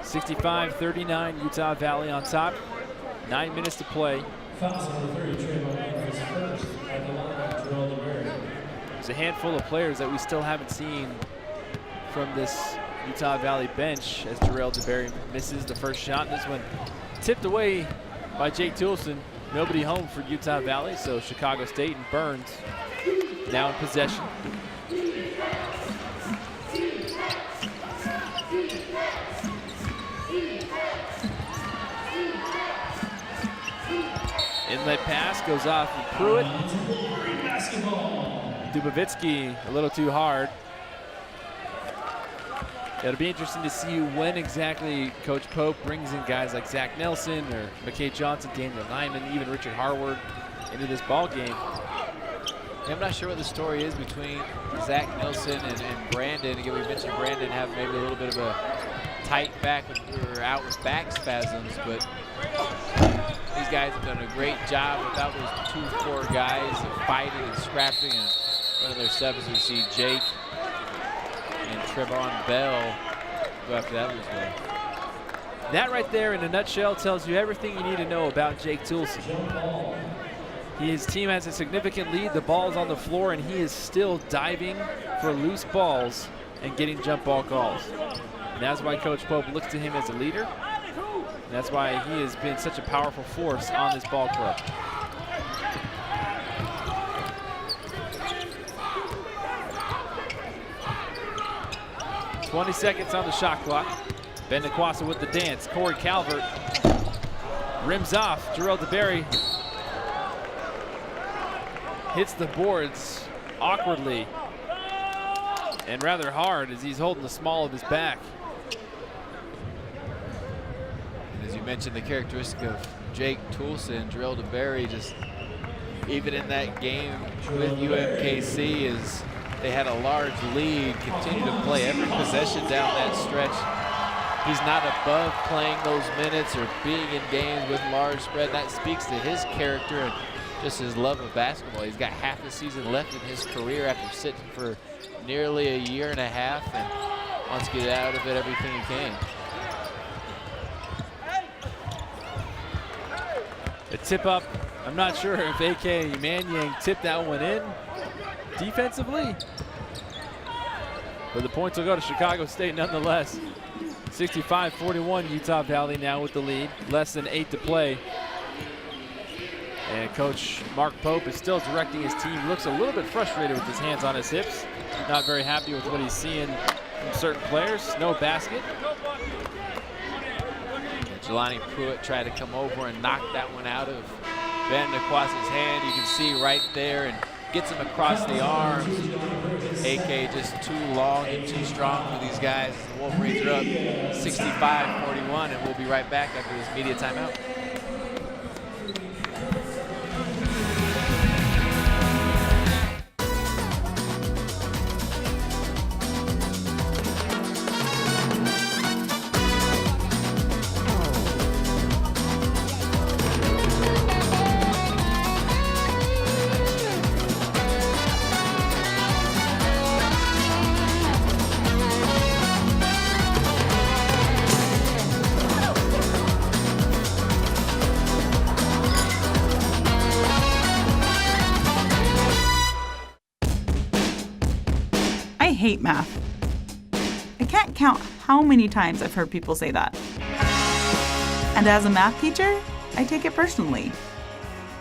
(65-39) Utah Valley on top. 9 minutes to play. There's a handful of players that we still haven't seen from this Utah Valley bench as Jarrell DeBerry misses the first shot. This one tipped away by Jake Toolson. Nobody home for Utah Valley, so Chicago State and Burns now in possession. Inlet pass goes off of Pruitt. Dubovitsky a little too hard. It'll be interesting to see when exactly Coach Pope brings in guys like Zach Nelson or McKay Johnson, Daniel Nyman, even Richard Harward into this ball game. I'm not sure what the story is between Zach Nelson and Brandon. Again, we mentioned Brandon having maybe a little bit of a tight back or out with back spasms, but these guys have done a great job without those 2 core guys of fighting and scrapping. And one of their subs, we see Jake and Trevon Bell go after that loose ball. That right there in a nutshell tells you everything you need to know about Jake Toolson. His team has a significant lead. The ball's on the floor, and he is still diving for loose balls and getting jump ball calls. And that's why Coach Pope looks to him as a leader. And that's why he has been such a powerful force on this ball club. (20 seconds on the shot clock. Ben Nikwasa with the dance. Corey Calvert rims off. Jarrell DeBerry hits the boards awkwardly and rather hard as he's holding the small of his back. And as you mentioned, the characteristic of Jake Toolson, Jarrell DeBerry, just even in that game with UMKC, is they had a large lead, continue to play every possession down that stretch. He's not above playing those minutes or being in games with large spread. That speaks to his character and just his love of basketball. He's got half the season left in his career after sitting for nearly a year and a half, and wants to get out of it everything he can. A tip up. I'm not sure if A.K. Manyang tipped that one in defensively, but the points will go to Chicago State nonetheless. 65-41, Utah Valley now with the lead. Less than 8 to play. And Coach Mark Pope is still directing his team. Looks a little bit frustrated with his hands on his hips. Not very happy with what he's seeing from certain players. No basket. Jelani Pruitt tried to come over and knock that one out of Ben Nikwasa's hand. You can see right there, and gets him across the arms. AK just too long and too strong for these guys. The Wolverines are up 65-41, and we'll be right back after this media timeout. I hate math. I can't count how many times I've heard people say that. And as a math teacher, I take it personally.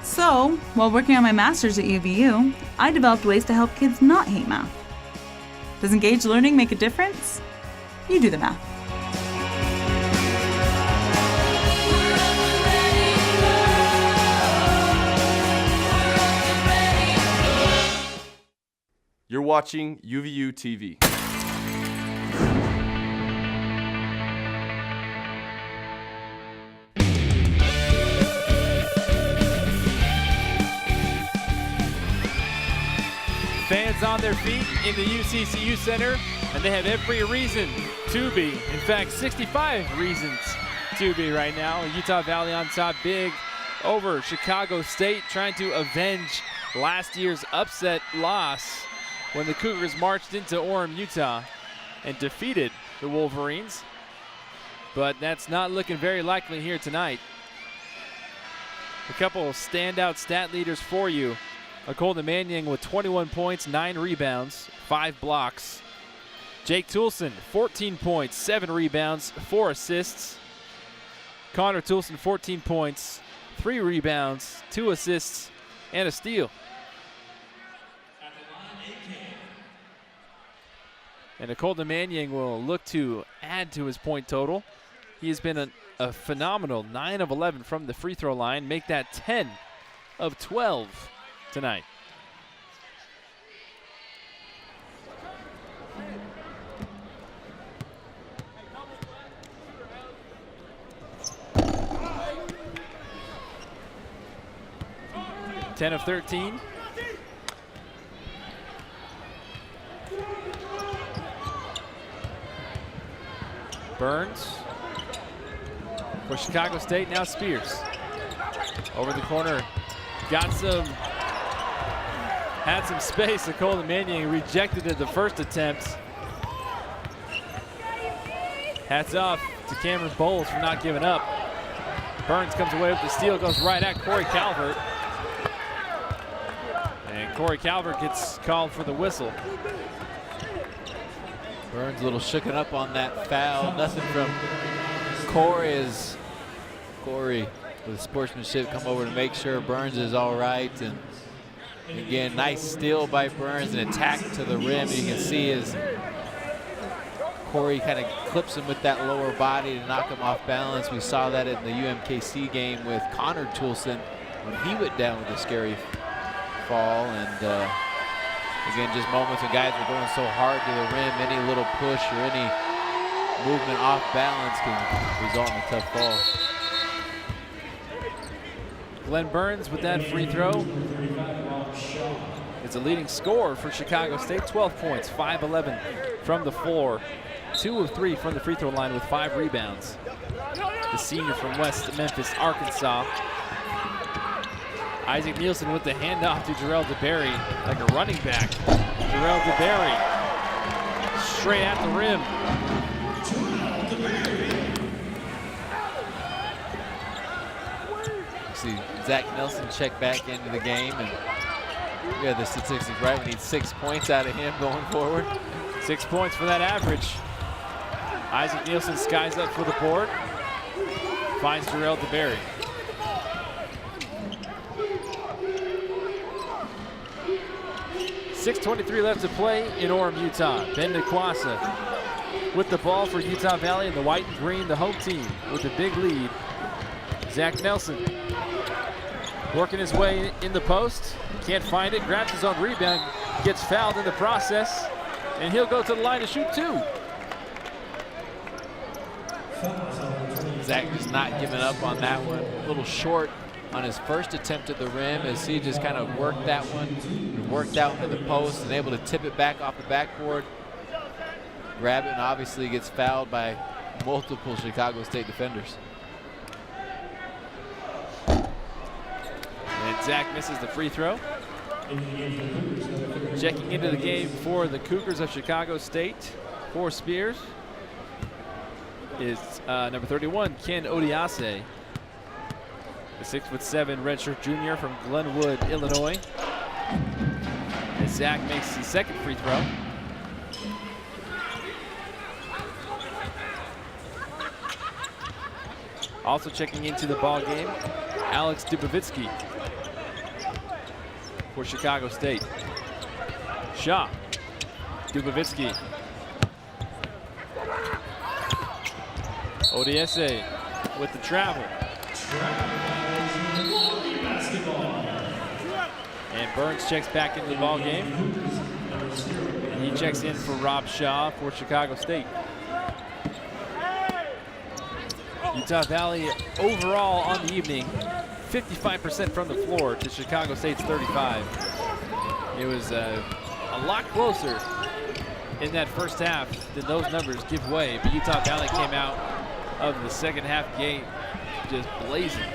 So, while working on my master's at UVU, I developed ways to help kids not hate math. Does engaged learning make a difference? You do the math. You're watching UVU TV. Fans on their feet in the UCCU Center, and they have every reason to be. In fact, 65 reasons to be right now. Utah Valley on top big over Chicago State, trying to avenge last year's upset loss when the Cougars marched into Orem, Utah and defeated the Wolverines. But that's not looking very likely here tonight. A couple of standout stat leaders for you. Akolda Manyang with 21 points, 9 rebounds, 5 blocks. Jake Toolson, 14 points, 7 rebounds, 4 assists. Connor Toolson, 14 points, 3 rebounds, 2 assists, and a steal. And Akolda Manyang will look to add to his point total. He has been a phenomenal 9 of 11 from the free throw line, make that 10 of 12 tonight. Ten of 13. Burns for Chicago State, now Spears. Over the corner, had some space. Akolda Manyang rejected it the first attempt. Hats off to Cameron Bowles for not giving up. Burns comes away with the steal, goes right at Corey Calvert. And Corey Calvert gets called for the whistle. Burns a little shooken up on that foul. Nothing from Corey as Corey with sportsmanship come over to make sure Burns is all right. And again, nice steal by Burns, an attack to the rim. You can see as Corey kind of clips him with that lower body to knock him off balance. We saw that in the UMKC game with Connor Toolson when he went down with a scary fall. And again, just moments when guys are going so hard to the rim, any little push or any movement off balance can result in a tough fall. Glenn Burns with that free throw is a leading scorer for Chicago State. 12 points, 5-11 from the floor. 2 of 3 from the free throw line with 5 rebounds. The senior from West Memphis, Arkansas. Isaac Nielsen with the handoff to Jarrell DeBerry, like a running back. Jarrell DeBerry straight at the rim. See Zach Nelson check back into the game, and we have the statistics right. We need 6 points out of him going forward. 6 points for that average. Isaac Nielsen skies up for the board. Finds Jarrell DeBerry. 6:23 left to play in Orem, Utah. Ben Nikwasa with the ball for Utah Valley, and the white and green, the home team, with a big lead. Zach Nelson working his way in the post. Can't find it, grabs his own rebound, gets fouled in the process, and he'll go to the line to shoot 2. Zach just not giving up on that one. A little short on his first attempt at the rim as he just kind of worked that one, worked out into the post and able to tip it back off the backboard, grab it, and obviously gets fouled by multiple Chicago State defenders. And Zach misses the free throw. Checking into the game for the Cougars of Chicago State for Spears is number 31, Ken Odiase. The 6'7" redshirt junior from Glenwood, Illinois. And Zach makes the second free throw. Also checking into the ball game, Alex Dubovitsky for Chicago State. Shaw Dubovitsky. Odiese with the travel. And Burns checks back into the ball game. And he checks in for Rob Shaw for Chicago State. Utah Valley overall on the evening, 55% from the floor to Chicago State's 35. It was a lot closer in that first half than those numbers give way, but Utah Valley came out of the second half gate just blazing.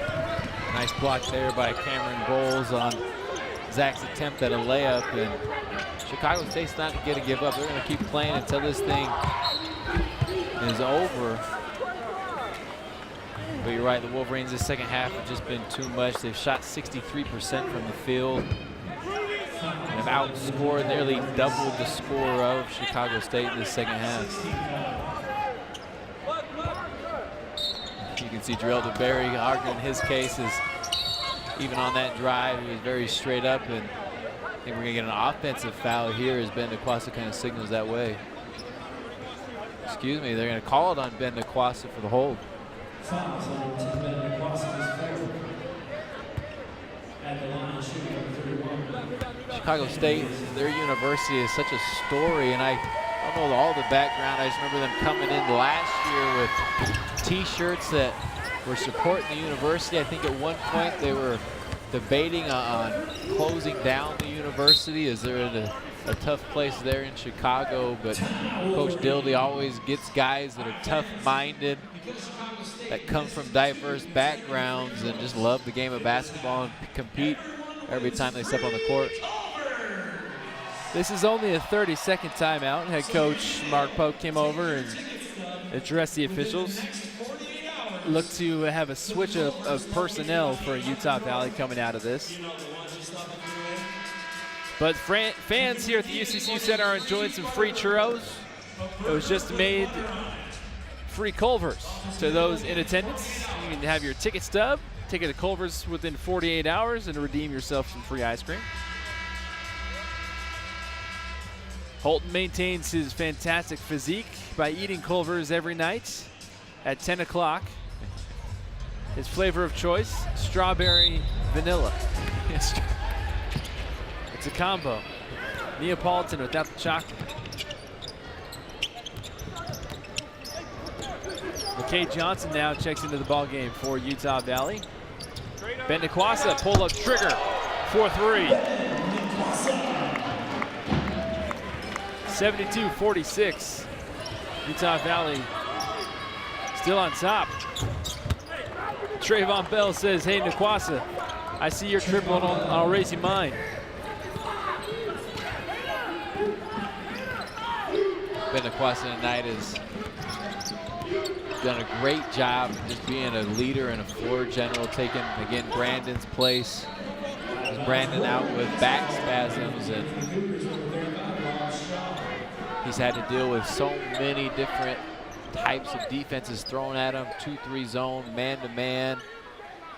Nice block there by Cameron Bowles on Zach's attempt at a layup, and Chicago State's not going to give up. They're going to keep playing until this thing is over. But you're right, the Wolverines this second half have just been too much. They've shot 63% from the field. And have outscored, nearly doubled the score of Chicago State in this second half. You can see Jarrell DeBerry arguing his case is even on that drive. He was very straight up, and I think we're gonna get an offensive foul here as Ben Naquassa kind of signals that way. Excuse me, they're gonna call it on Ben Naquassa for the hold. Chicago State, their university is such a story, and I don't know all the background. I just remember them coming in last year with T-shirts that were supporting the university. I think at one point they were debating on closing down the university as they're in a tough place there in Chicago, but Coach Dildy always gets guys that are tough-minded, that come from diverse backgrounds and just love the game of basketball and compete every time they step on the court. This is only a 30-second timeout. Head coach Mark Pope came over and addressed the officials. Look to have a switch of personnel for Utah Valley coming out of this. But fans here at the UCCU Center are enjoying some free churros. It was just made free Culver's to those in attendance. You can have your ticket stub, take it to Culver's within 48 hours and redeem yourself some free ice cream. Holton maintains his fantastic physique by eating Culver's every night at 10 o'clock. His flavor of choice, strawberry vanilla. It's a combo. Neapolitan without the chocolate. McKay Johnson now checks into the ball game for Utah Valley. Ben Naquassa pull up trigger for three. 72-46. Utah Valley still on top. Trayvon Bell says, hey Naquassa, I see your triple and I'll raise you mine. Ben Naquassa tonight has done a great job just being a leader and a floor general, taking again Brandon's place. Brandon out with back spasms, and he's had to deal with so many different types of defenses thrown at him. 2-3 zone, man-to-man,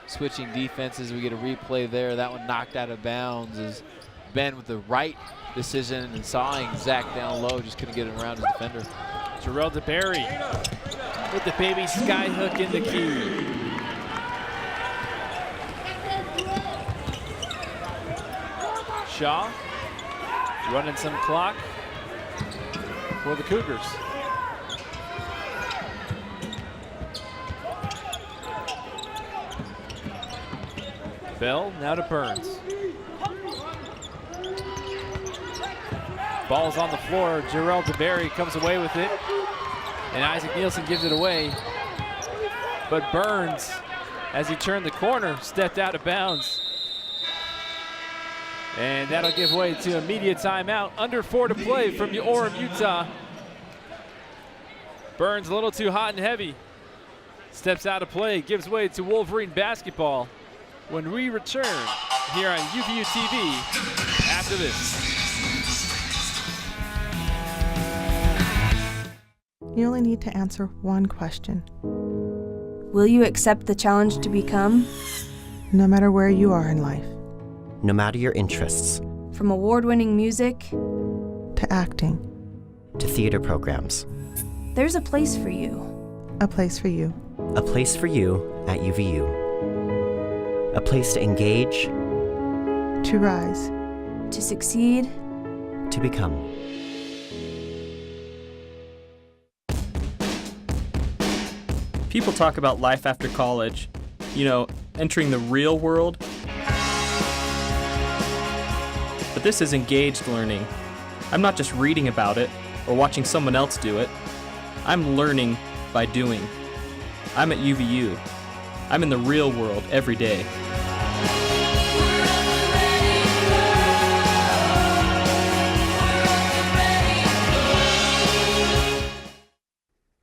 switching defenses. We get a replay there. That one knocked out of bounds as Ben with the right decision and sawing Zach down low, just couldn't get it around his defender. Jarrell DeBerry with the baby sky hook in the key. Shaw running some clock for the Cougars. Bell now to Burns. Ball's on the floor. Jarrell DeBerry comes away with it, and Isaac Nielsen gives it away. But Burns, as he turned the corner, stepped out of bounds. And that'll give way to immediate timeout. Under 4 to play from Orem, Utah. Burns a little too hot and heavy. Steps out of play, gives way to Wolverine basketball when we return here on UVU TV after this. You only need to answer one question. Will you accept the challenge to become? No matter where you are in life. No matter your interests. From award-winning music to acting. to theater programs. There's a place for you. A place for you. A place for you at UVU. A place to engage, To rise. To succeed. to become. People talk about life after college, entering the real world. But this is engaged learning. I'm not just reading about it or watching someone else do it. I'm learning by doing. I'm at UVU. I'm in the real world every day.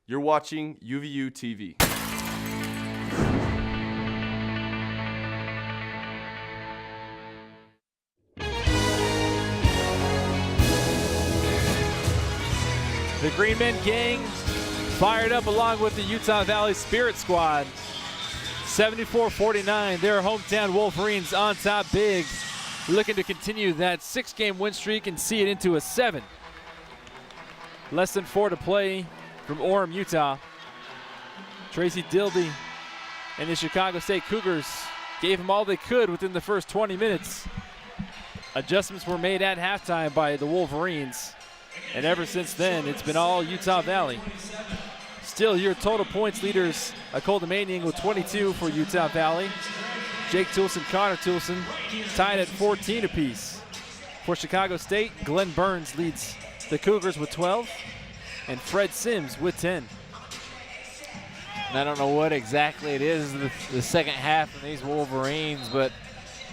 You're watching UVU TV. The Green Men gang fired up along with the Utah Valley Spirit Squad. 74-49, their hometown Wolverines on top big, looking to continue that 6-game win streak and see it into a 7. Less than 4 to play from Orem, Utah. Tracy Dildy and the Chicago State Cougars gave them all they could within the first 20 minutes. Adjustments were made at halftime by the Wolverines, and ever since then, it's been all Utah Valley. Still, your total points leaders, Akolda Manyang with 22 for Utah Valley. Jake Toolson, Connor Toolson tied at 14 apiece. For Chicago State, Glenn Burns leads the Cougars with 12, and Fred Sims with 10. And I don't know what exactly it is the second half of these Wolverines, but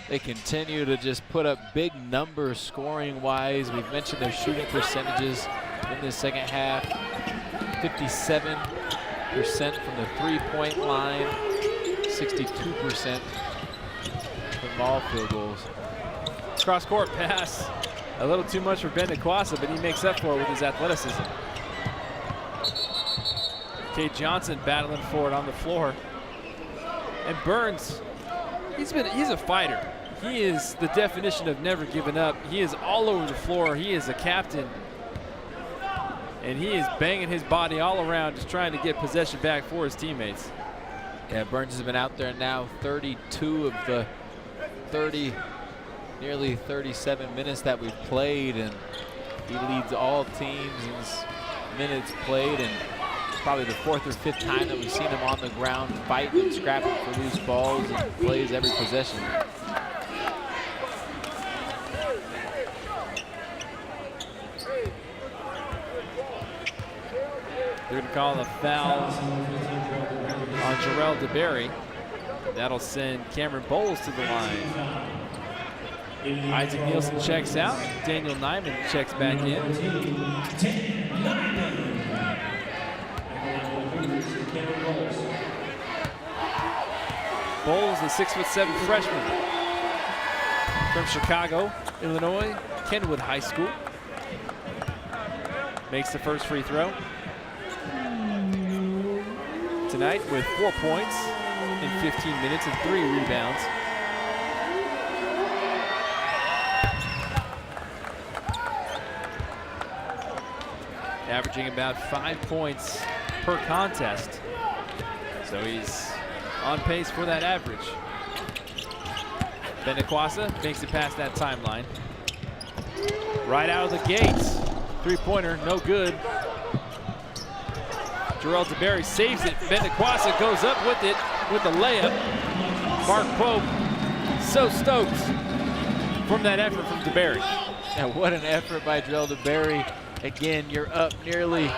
they continue to just put up big numbers scoring-wise. We've mentioned their shooting percentages in the second half. 57% from the three-point line, 62% from all field goals. Cross-court pass, a little too much for Ben Kwasa, but he makes up for it with his athleticism. Kate Johnson battling for it on the floor. And Burns, he's a fighter. He is the definition of never giving up. He is all over the floor. He is a captain. And he is banging his body all around, just trying to get possession back for his teammates. Yeah, Burns has been out there now 32 of the 30, nearly 37 minutes that we've played, and he leads all teams in minutes played, and probably the 4th or 5th time that we've seen him on the ground fighting and scrapping for loose balls, and plays every possession. They're going to call a foul on Jarrell DeBerry. That'll send Cameron Bowles to the line. Isaac Nielsen checks out. Daniel Nyman checks back in. Bowles, the 6'7" freshman from Chicago, Illinois, Kenwood High School. Makes the first free throw tonight with 4 points in 15 minutes and 3 rebounds. Averaging about 5 points per contest. So he's on pace for that average. Ben Kwasa makes it past that timeline. Right out of the gates. 3-pointer, no good. Jarrell DeBerry saves it. Ben Kwasa goes up with it with the layup. Mark Pope so stoked from that effort from DeBerry. Yeah, what an effort by Jarrell DeBerry. Again, you're up nearly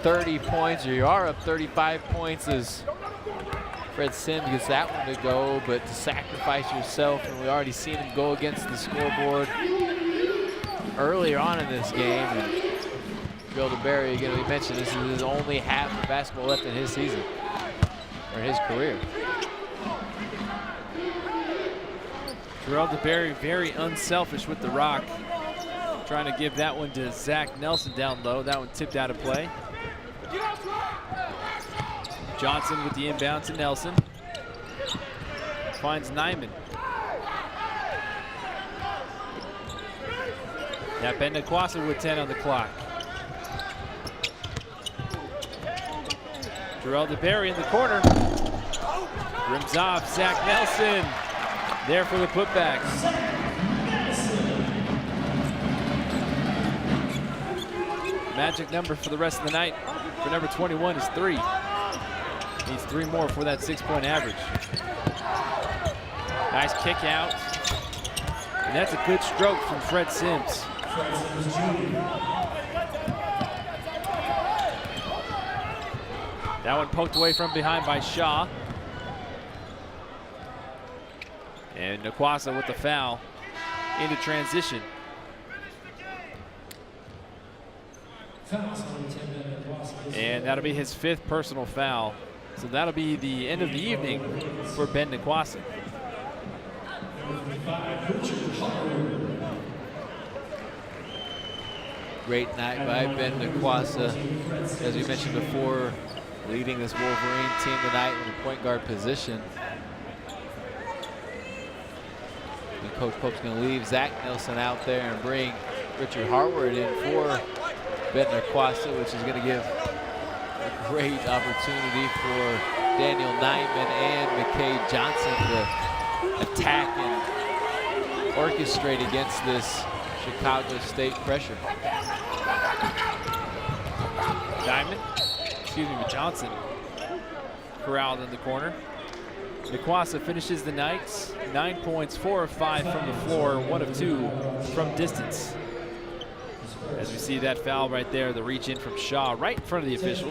30 points, or you are up 35 points as Fred Sims gets that one to go, but to sacrifice yourself, and we already seen him go against the scoreboard earlier on in this game. And Jarrell DeBerry, again, we mentioned this is his only half of basketball left in his season, or his career. Jarrell DeBerry very unselfish with the rock. Trying to give that one to Zach Nelson down low. That one tipped out of play. Johnson with the inbound to Nelson. Finds Nyman. Now Ben Kwasa with 10 on the clock. Terrell DeBerry in the corner. Rims off, Zach Nelson there for the putback. Magic number for the rest of the night for number 21 is 3. Needs 3 more for that 6-point average. Nice kick out. And that's a good stroke from Fred Sims. That one poked away from behind by Shaw. And Nakwasa with the foul into transition. And that'll be his 5th personal foul. So that'll be the end of the evening for Ben Nakwasa. Great night by Ben Nakwasa. As we mentioned before, leading this Wolverine team tonight in the point guard position. And Coach Pope's going to leave Zach Nelson out there and bring Richard Harward in for Ben Nakwasa, which is going to give a great opportunity for Daniel Nyman and McKay Johnson to attack and orchestrate against this Chicago State pressure. Johnson corralled in the corner. Nakwasa finishes the night 9 points, 4 of 5 from the floor, 1 of 2 from distance. As we see that foul right there, the reach in from Shaw right in front of the official.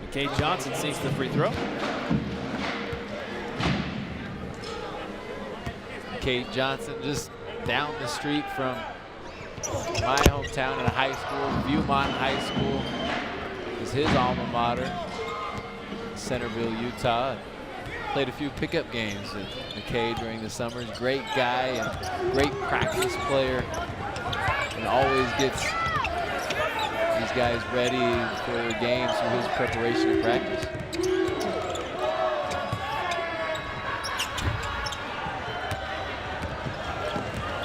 McKay Johnson sinks the free throw. McKay Johnson just down the street from my hometown in high school. Viewmont High School is his alma mater. Centerville, Utah. Played a few pickup games with McKay during the summers. Great guy and great practice player, and always gets these guys ready for their games through his preparation and practice.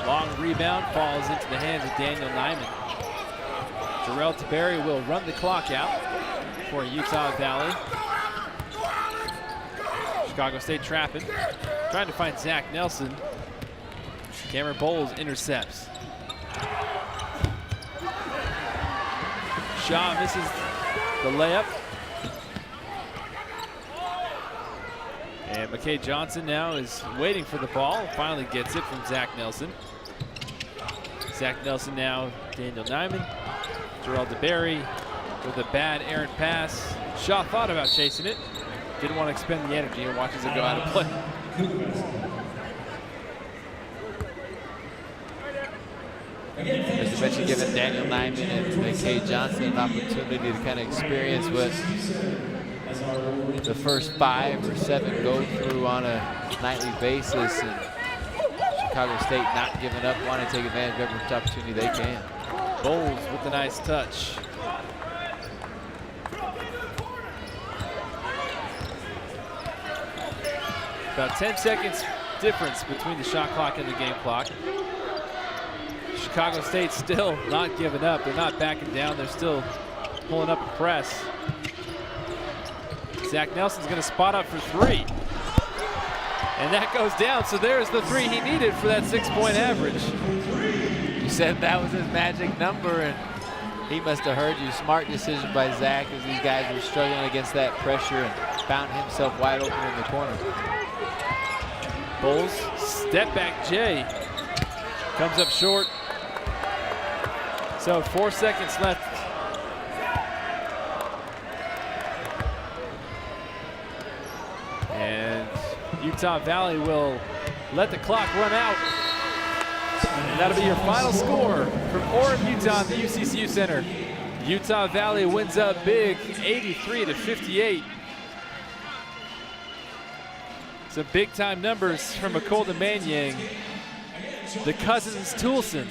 Long rebound falls into the hands of Daniel Nyman. Terrell DeBerry will run the clock out for Utah Valley. Chicago State trapping, trying to find Zach Nelson. Cameron Bowles intercepts. Shaw misses the layup. And McKay Johnson now is waiting for the ball. Finally gets it from Zach Nelson. Zach Nelson now, Daniel Nyman. Terrell DeBerry with a bad errant pass. Shaw thought about chasing it. Didn't want to expend the energy and watches it go out of play. As you mentioned, giving Daniel Nyman and McKay Johnson an opportunity to kind of experience what the first 5 or 7 go through on a nightly basis, and Chicago State not giving up, wanting to take advantage of every opportunity they can. Bowles with a nice touch. About 10 seconds difference between the shot clock and the game clock. Chicago State still not giving up. They're not backing down. They're still pulling up a press. Zach Nelson's going to spot up for 3. And that goes down. So there's the 3 he needed for that 6-point average. You said that was his magic number, and he must have heard you. Smart decision by Zach as these guys were struggling against that pressure and found himself wide open in the corner. Bowles, step back Jay, comes up short. So 4 seconds left. And Utah Valley will let the clock run out. And that'll be your final score from Orem, Utah at the UCCU Center. Utah Valley wins up big, 83-58. Some big-time numbers from Akolda Manyang, the cousins Toolson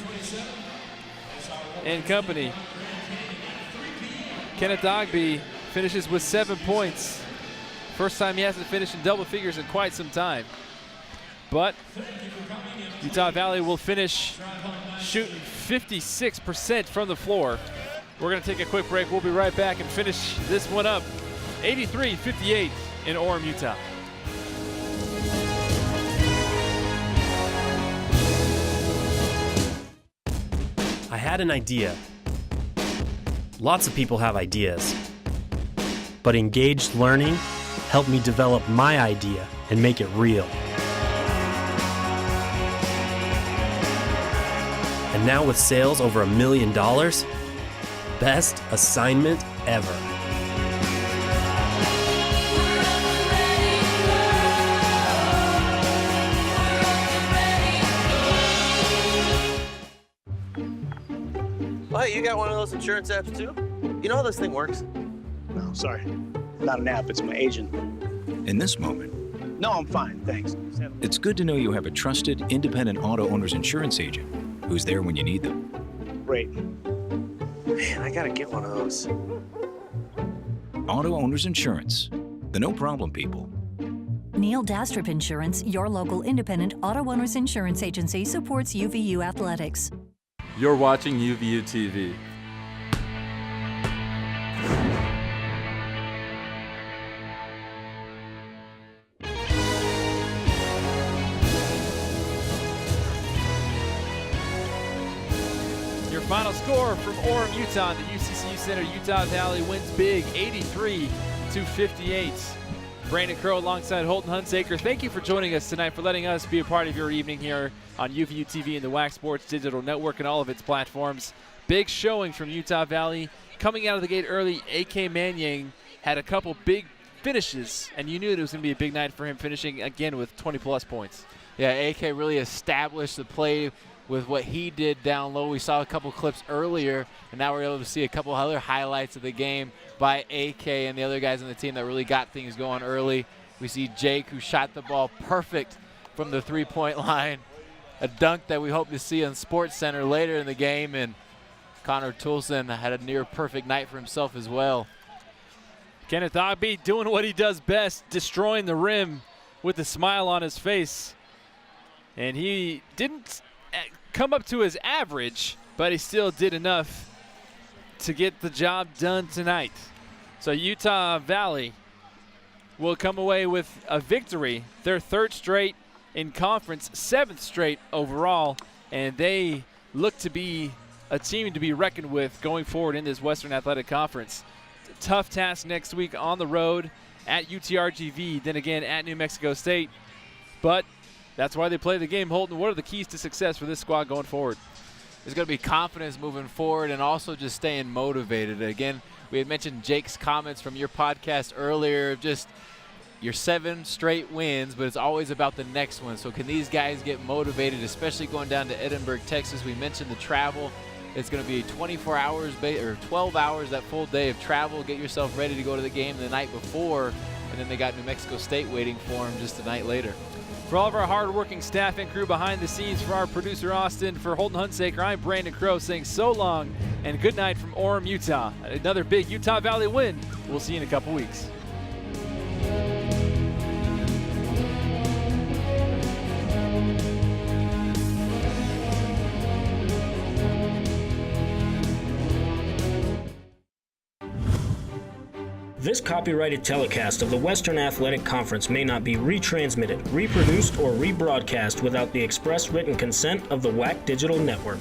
and company. Kenneth Dogby finishes with 7 points. First time he hasn't finished in double figures in quite some time. But Utah Valley will finish shooting 56% from the floor. We're going to take a quick break. We'll be right back and finish this one up. 83-58 in Orem, Utah. I had an idea. Lots of people have ideas. But engaged learning helped me develop my idea and make it real. And now with sales over $1 million, best assignment ever. Oh, hey, you got one of those insurance apps too? You know how this thing works? No, sorry. Not an app, it's my agent. In this moment, No, I'm fine, thanks. it's good to know you have a trusted, independent auto owner's insurance agent who's there when you need them. Great. Man, I gotta get one of those. Auto Owners Insurance, the no problem people. Neil Dastrup Insurance, your local independent auto owners insurance agency, supports UVU athletics. You're watching UVU TV. Your final score from Orem, Utah, in the UCCU Center. Utah Valley wins big, 83-58. Brandon Crow alongside Holton Hunsaker. Thank you for joining us tonight, for letting us be a part of your evening here on UVU TV and the WAC Sports Digital Network and all of its platforms. Big showing from Utah Valley. Coming out of the gate early, AK Manyang had a couple big finishes, and you knew it was going to be a big night for him, finishing again with 20-plus points. Yeah, AK really established the play with what he did down low. We saw a couple clips earlier, and now we're able to see a couple other highlights of the game by AK and the other guys on the team that really got things going early. We see Jake, who shot the ball perfect from the three-point line. A dunk that we hope to see on Sports Center later in the game, and Connor Toolson had a near-perfect night for himself as well. Kenneth Ogby doing what he does best, destroying the rim with a smile on his face. And he didn't come up to his average, but he still did enough to get the job done tonight. So Utah Valley will come away with a victory, their third straight in conference, seventh straight overall, and they look to be a team to be reckoned with going forward in this Western Athletic Conference. Tough task next week on the road at UTRGV, then again at New Mexico State, but that's why they play the game. Holton, what are the keys to success for this squad going forward? There's going to be confidence moving forward and also just staying motivated. Again, we had mentioned Jake's comments from your podcast earlier, just your 7 straight wins, but it's always about the next one. So can these guys get motivated, especially going down to Edinburgh, Texas? We mentioned the travel. It's going to be 24 hours or 12 hours, that full day of travel. Get yourself ready to go to the game the night before, and then they got New Mexico State waiting for them just a night later. For all of our hard-working staff and crew behind the scenes, for our producer Austin, for Holton Hunsaker, I'm Brandon Crow saying so long and good night from Orem, Utah. Another big Utah Valley win. We'll see you in a couple weeks. This copyrighted telecast of the Western Athletic Conference may not be retransmitted, reproduced, or rebroadcast without the express written consent of the WAC Digital Network.